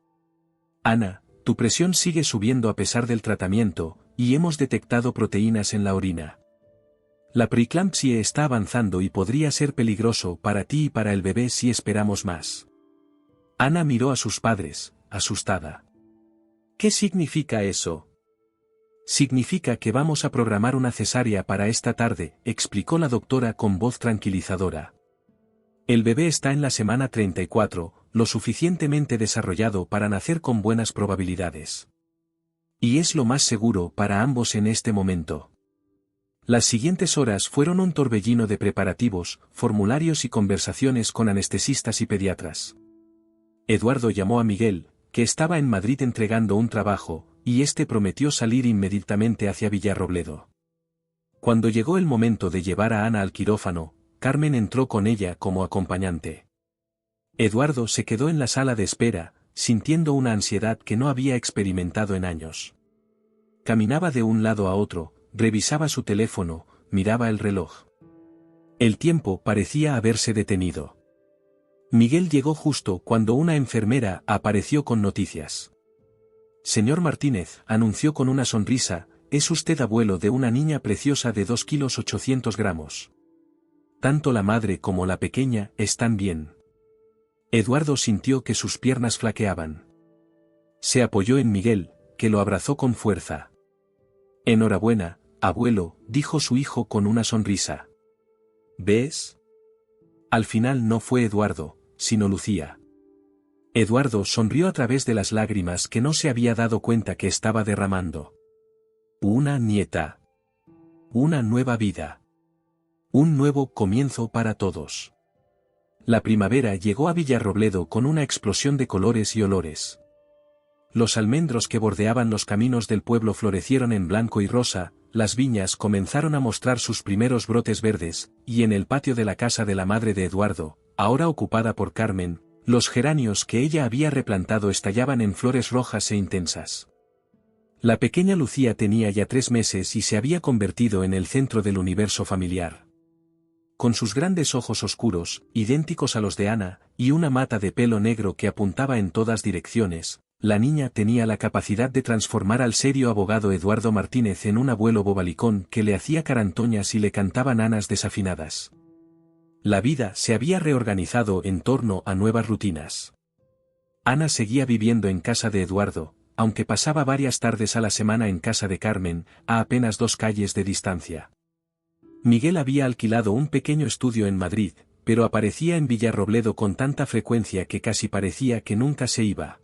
«Ana, tu presión sigue subiendo a pesar del tratamiento, y hemos detectado proteínas en la orina. La preeclampsia está avanzando y podría ser peligroso para ti y para el bebé si esperamos más». Ana miró a sus padres, asustada. «¿Qué significa eso?» «Significa que vamos a programar una cesárea para esta tarde», explicó la doctora con voz tranquilizadora. «El bebé está en la semana 34, lo suficientemente desarrollado para nacer con buenas probabilidades. Y es lo más seguro para ambos en este momento». Las siguientes horas fueron un torbellino de preparativos, formularios y conversaciones con anestesistas y pediatras. Eduardo llamó a Miguel, que estaba en Madrid entregando un trabajo, y este prometió salir inmediatamente hacia Villarrobledo. Cuando llegó el momento de llevar a Ana al quirófano, Carmen entró con ella como acompañante. Eduardo se quedó en la sala de espera, sintiendo una ansiedad que no había experimentado en años. Caminaba de un lado a otro, revisaba su teléfono, miraba el reloj. El tiempo parecía haberse detenido. Miguel llegó justo cuando una enfermera apareció con noticias. Señor Martínez, anunció con una sonrisa, es usted abuelo de una niña preciosa de 2 kilos 800 gramos. Tanto la madre como la pequeña están bien. Eduardo sintió que sus piernas flaqueaban. Se apoyó en Miguel, que lo abrazó con fuerza. Enhorabuena, abuelo, dijo su hijo con una sonrisa. ¿Ves? Al final no fue Eduardo, sino Lucía. Eduardo sonrió a través de las lágrimas que no se había dado cuenta que estaba derramando. Una nieta. Una nueva vida. Un nuevo comienzo para todos. La primavera llegó a Villarrobledo con una explosión de colores y olores. Los almendros que bordeaban los caminos del pueblo florecieron en blanco y rosa, las viñas comenzaron a mostrar sus primeros brotes verdes, y en el patio de la casa de la madre de Eduardo, ahora ocupada por Carmen, los geranios que ella había replantado estallaban en flores rojas e intensas. La pequeña Lucía tenía ya 3 meses y se había convertido en el centro del universo familiar. Con sus grandes ojos oscuros, idénticos a los de Ana, y una mata de pelo negro que apuntaba en todas direcciones, la niña tenía la capacidad de transformar al serio abogado Eduardo Martínez en un abuelo bobalicón que le hacía carantoñas y le cantaba nanas desafinadas. La vida se había reorganizado en torno a nuevas rutinas. Ana seguía viviendo en casa de Eduardo, aunque pasaba varias tardes a la semana en casa de Carmen, a apenas 2 calles de distancia. Miguel había alquilado un pequeño estudio en Madrid, pero aparecía en Villarrobledo con tanta frecuencia que casi parecía que nunca se iba.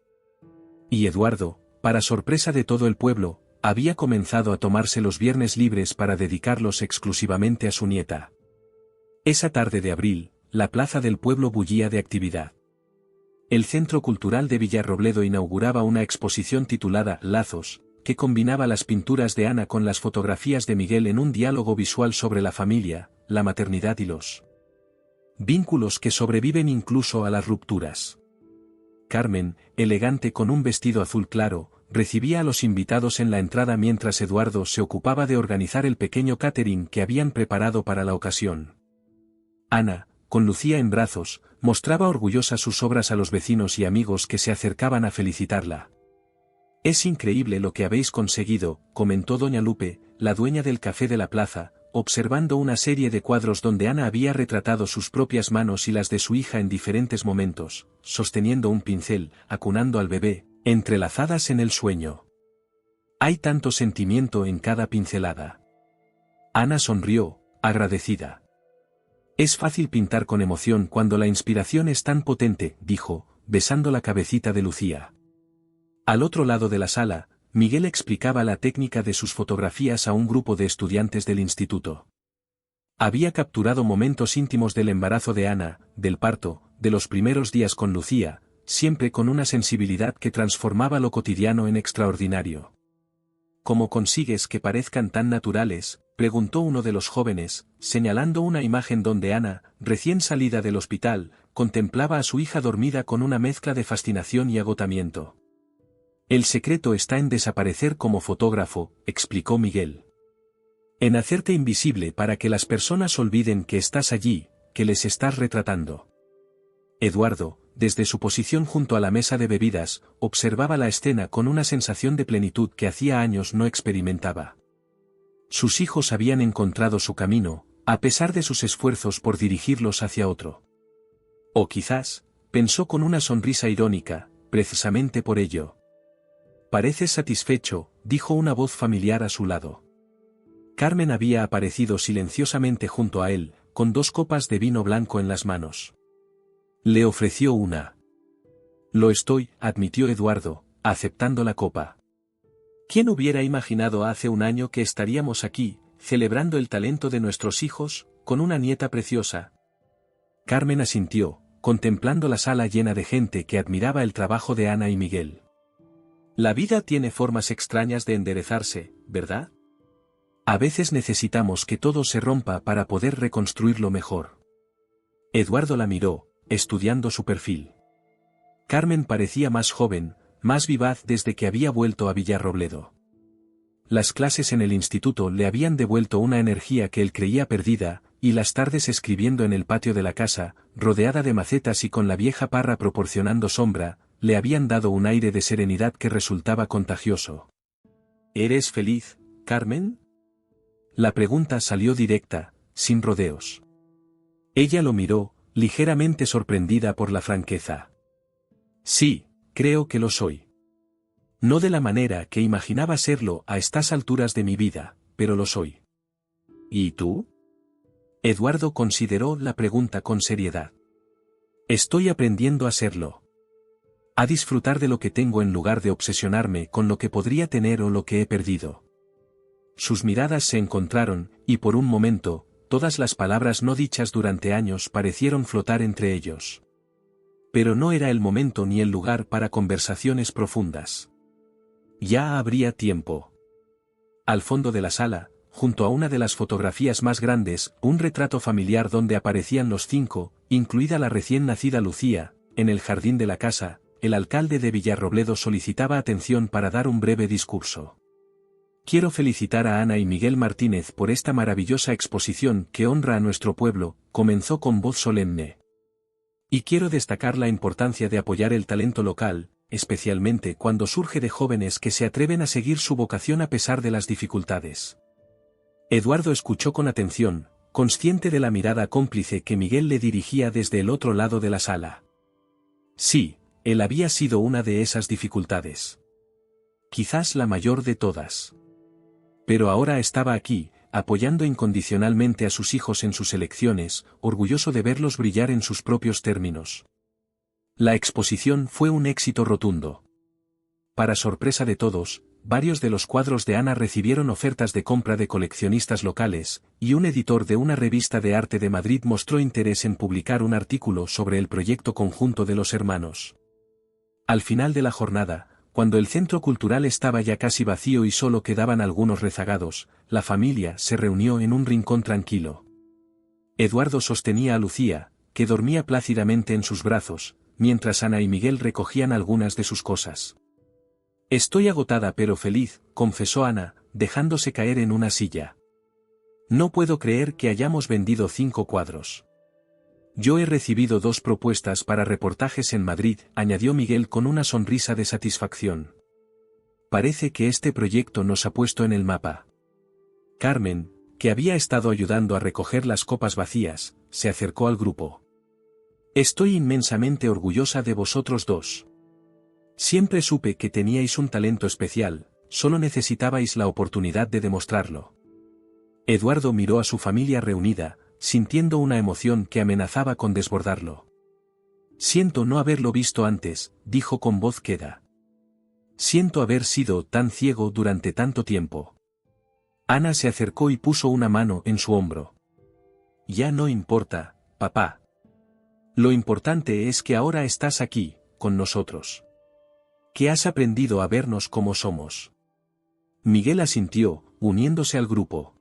Y Eduardo, para sorpresa de todo el pueblo, había comenzado a tomarse los viernes libres para dedicarlos exclusivamente a su nieta. Esa tarde de abril, la plaza del pueblo bullía de actividad. El Centro Cultural de Villarrobledo inauguraba una exposición titulada Lazos, que combinaba las pinturas de Ana con las fotografías de Miguel en un diálogo visual sobre la familia, la maternidad y los vínculos que sobreviven incluso a las rupturas. Carmen, elegante con un vestido azul claro, recibía a los invitados en la entrada mientras Eduardo se ocupaba de organizar el pequeño catering que habían preparado para la ocasión. Ana, con Lucía en brazos, mostraba orgullosa sus obras a los vecinos y amigos que se acercaban a felicitarla. «Es increíble lo que habéis conseguido», comentó doña Lupe, la dueña del café de la plaza, observando una serie de cuadros donde Ana había retratado sus propias manos y las de su hija en diferentes momentos, sosteniendo un pincel, acunando al bebé, entrelazadas en el sueño. Hay tanto sentimiento en cada pincelada. Ana sonrió, agradecida. «Es fácil pintar con emoción cuando la inspiración es tan potente», dijo, besando la cabecita de Lucía. Al otro lado de la sala, Miguel explicaba la técnica de sus fotografías a un grupo de estudiantes del instituto. Había capturado momentos íntimos del embarazo de Ana, del parto, de los primeros días con Lucía, siempre con una sensibilidad que transformaba lo cotidiano en extraordinario. «¿Cómo consigues que parezcan tan naturales?», preguntó uno de los jóvenes, señalando una imagen donde Ana, recién salida del hospital, contemplaba a su hija dormida con una mezcla de fascinación y agotamiento. «El secreto está en desaparecer como fotógrafo», explicó Miguel. «En hacerte invisible para que las personas olviden que estás allí, que les estás retratando». Eduardo, desde su posición junto a la mesa de bebidas, observaba la escena con una sensación de plenitud que hacía años no experimentaba. Sus hijos habían encontrado su camino, a pesar de sus esfuerzos por dirigirlos hacia otro. O quizás, pensó con una sonrisa irónica, precisamente por ello. «Pareces satisfecho», dijo una voz familiar a su lado. Carmen había aparecido silenciosamente junto a él, con 2 copas de vino blanco en las manos. Le ofreció una. «Lo estoy», admitió Eduardo, aceptando la copa. «¿Quién hubiera imaginado hace un año que estaríamos aquí, celebrando el talento de nuestros hijos, con una nieta preciosa?» Carmen asintió, contemplando la sala llena de gente que admiraba el trabajo de Ana y Miguel. «La vida tiene formas extrañas de enderezarse, ¿verdad? A veces necesitamos que todo se rompa para poder reconstruirlo mejor». Eduardo la miró, estudiando su perfil. Carmen parecía más joven, más vivaz desde que había vuelto a Villarrobledo. Las clases en el instituto le habían devuelto una energía que él creía perdida, y las tardes escribiendo en el patio de la casa, rodeada de macetas y con la vieja parra proporcionando sombra, le habían dado un aire de serenidad que resultaba contagioso. ¿Eres feliz, Carmen? La pregunta salió directa, sin rodeos. Ella lo miró, ligeramente sorprendida por la franqueza. Sí, creo que lo soy. No de la manera que imaginaba serlo a estas alturas de mi vida, pero lo soy. ¿Y tú? Eduardo consideró la pregunta con seriedad. Estoy aprendiendo a serlo. A disfrutar de lo que tengo en lugar de obsesionarme con lo que podría tener o lo que he perdido. Sus miradas se encontraron, y por un momento, todas las palabras no dichas durante años parecieron flotar entre ellos. Pero no era el momento ni el lugar para conversaciones profundas. Ya habría tiempo. Al fondo de la sala, junto a una de las fotografías más grandes, un retrato familiar donde aparecían los 5, incluida la recién nacida Lucía, en el jardín de la casa, el alcalde de Villarrobledo solicitaba atención para dar un breve discurso. Quiero felicitar a Ana y Miguel Martínez por esta maravillosa exposición que honra a nuestro pueblo, comenzó con voz solemne. Y quiero destacar la importancia de apoyar el talento local, especialmente cuando surge de jóvenes que se atreven a seguir su vocación a pesar de las dificultades. Eduardo escuchó con atención, consciente de la mirada cómplice que Miguel le dirigía desde el otro lado de la sala. Sí, él había sido una de esas dificultades. Quizás la mayor de todas. Pero ahora estaba aquí, apoyando incondicionalmente a sus hijos en sus elecciones, orgulloso de verlos brillar en sus propios términos. La exposición fue un éxito rotundo. Para sorpresa de todos, varios de los cuadros de Ana recibieron ofertas de compra de coleccionistas locales, y un editor de una revista de arte de Madrid mostró interés en publicar un artículo sobre el proyecto conjunto de los hermanos. Al final de la jornada, cuando el centro cultural estaba ya casi vacío y solo quedaban algunos rezagados, la familia se reunió en un rincón tranquilo. Eduardo sostenía a Lucía, que dormía plácidamente en sus brazos, mientras Ana y Miguel recogían algunas de sus cosas. Estoy agotada pero feliz, confesó Ana, dejándose caer en una silla. No puedo creer que hayamos vendido 5 cuadros. Yo he recibido 2 propuestas para reportajes en Madrid, añadió Miguel con una sonrisa de satisfacción. Parece que este proyecto nos ha puesto en el mapa. Carmen, que había estado ayudando a recoger las copas vacías, se acercó al grupo. Estoy inmensamente orgullosa de vosotros 2. Siempre supe que teníais un talento especial, solo necesitabais la oportunidad de demostrarlo. Eduardo miró a su familia reunida, sintiendo una emoción que amenazaba con desbordarlo. Siento no haberlo visto antes, dijo con voz queda. Siento haber sido tan ciego durante tanto tiempo. Ana se acercó y puso una mano en su hombro. Ya no importa, papá. Lo importante es que ahora estás aquí, con nosotros. Que has aprendido a vernos como somos. Miguel asintió, uniéndose al grupo.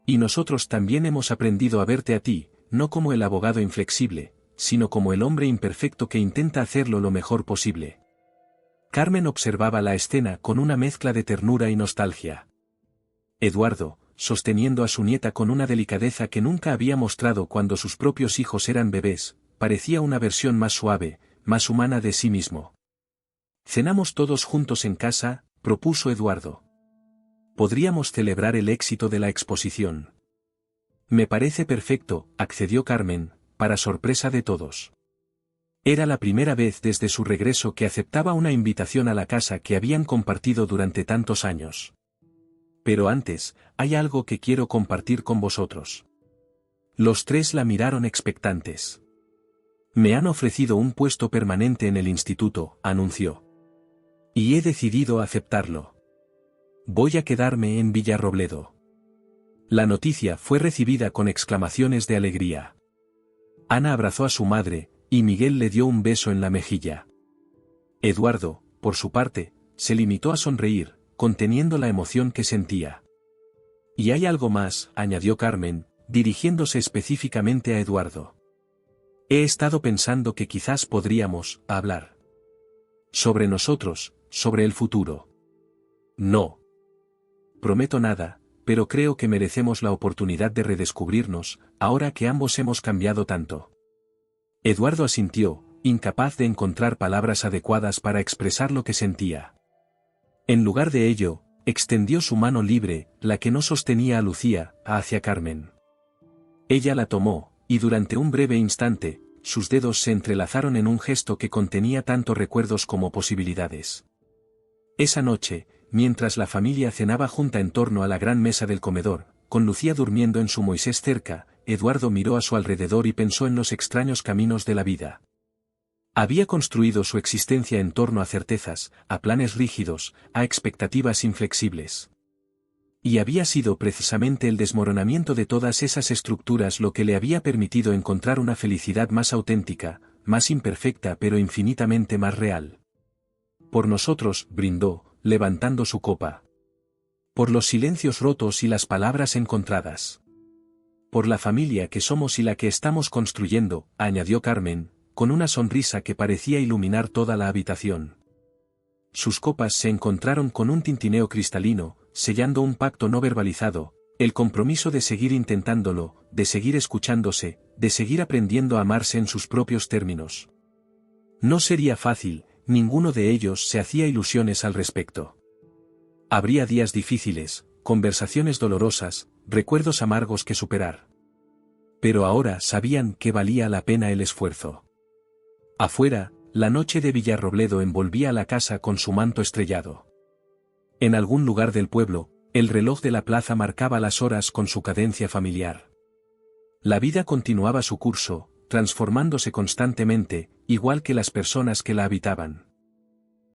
Y nosotros también hemos aprendido a verte a ti, no como el abogado inflexible, sino como el hombre imperfecto que intenta hacerlo lo mejor posible. Carmen observaba la escena con una mezcla de ternura y nostalgia. Eduardo, sosteniendo a su nieta con una delicadeza que nunca había mostrado cuando sus propios hijos eran bebés, parecía una versión más suave, más humana de sí mismo. Cenamos todos juntos en casa, propuso Eduardo. Podríamos celebrar el éxito de la exposición. Me parece perfecto, accedió Carmen, para sorpresa de todos. Era la primera vez desde su regreso que aceptaba una invitación a la casa que habían compartido durante tantos años. Pero antes, hay algo que quiero compartir con vosotros. Los 3 la miraron expectantes. Me han ofrecido un puesto permanente en el instituto, anunció. Y he decidido aceptarlo. Voy a quedarme en Villarrobledo. La noticia fue recibida con exclamaciones de alegría. Ana abrazó a su madre, y Miguel le dio un beso en la mejilla. Eduardo, por su parte, se limitó a sonreír, conteniendo la emoción que sentía. Y hay algo más, añadió Carmen, dirigiéndose específicamente a Eduardo. He estado pensando que quizás podríamos hablar. Sobre nosotros, sobre el futuro. No prometo nada, pero creo que merecemos la oportunidad de redescubrirnos, ahora que ambos hemos cambiado tanto. Eduardo asintió, incapaz de encontrar palabras adecuadas para expresar lo que sentía. En lugar de ello, extendió su mano libre, la que no sostenía a Lucía, hacia Carmen. Ella la tomó, y durante un breve instante, sus dedos se entrelazaron en un gesto que contenía tanto recuerdos como posibilidades. Esa noche, mientras la familia cenaba junta en torno a la gran mesa del comedor, con Lucía durmiendo en su Moisés cerca, Eduardo miró a su alrededor y pensó en los extraños caminos de la vida. Había construido su existencia en torno a certezas, a planes rígidos, a expectativas inflexibles. Y había sido precisamente el desmoronamiento de todas esas estructuras lo que le había permitido encontrar una felicidad más auténtica, más imperfecta pero infinitamente más real. Por nosotros, brindó, levantando su copa. Por los silencios rotos y las palabras encontradas. Por la familia que somos y la que estamos construyendo, añadió Carmen, con una sonrisa que parecía iluminar toda la habitación. Sus copas se encontraron con un tintineo cristalino, sellando un pacto no verbalizado, el compromiso de seguir intentándolo, de seguir escuchándose, de seguir aprendiendo a amarse en sus propios términos. No sería fácil, ninguno de ellos se hacía ilusiones al respecto. Habría días difíciles, conversaciones dolorosas, recuerdos amargos que superar. Pero ahora sabían que valía la pena el esfuerzo. Afuera, la noche de Villarrobledo envolvía la casa con su manto estrellado. En algún lugar del pueblo, el reloj de la plaza marcaba las horas con su cadencia familiar. La vida continuaba su curso, transformándose constantemente, igual que las personas que la habitaban.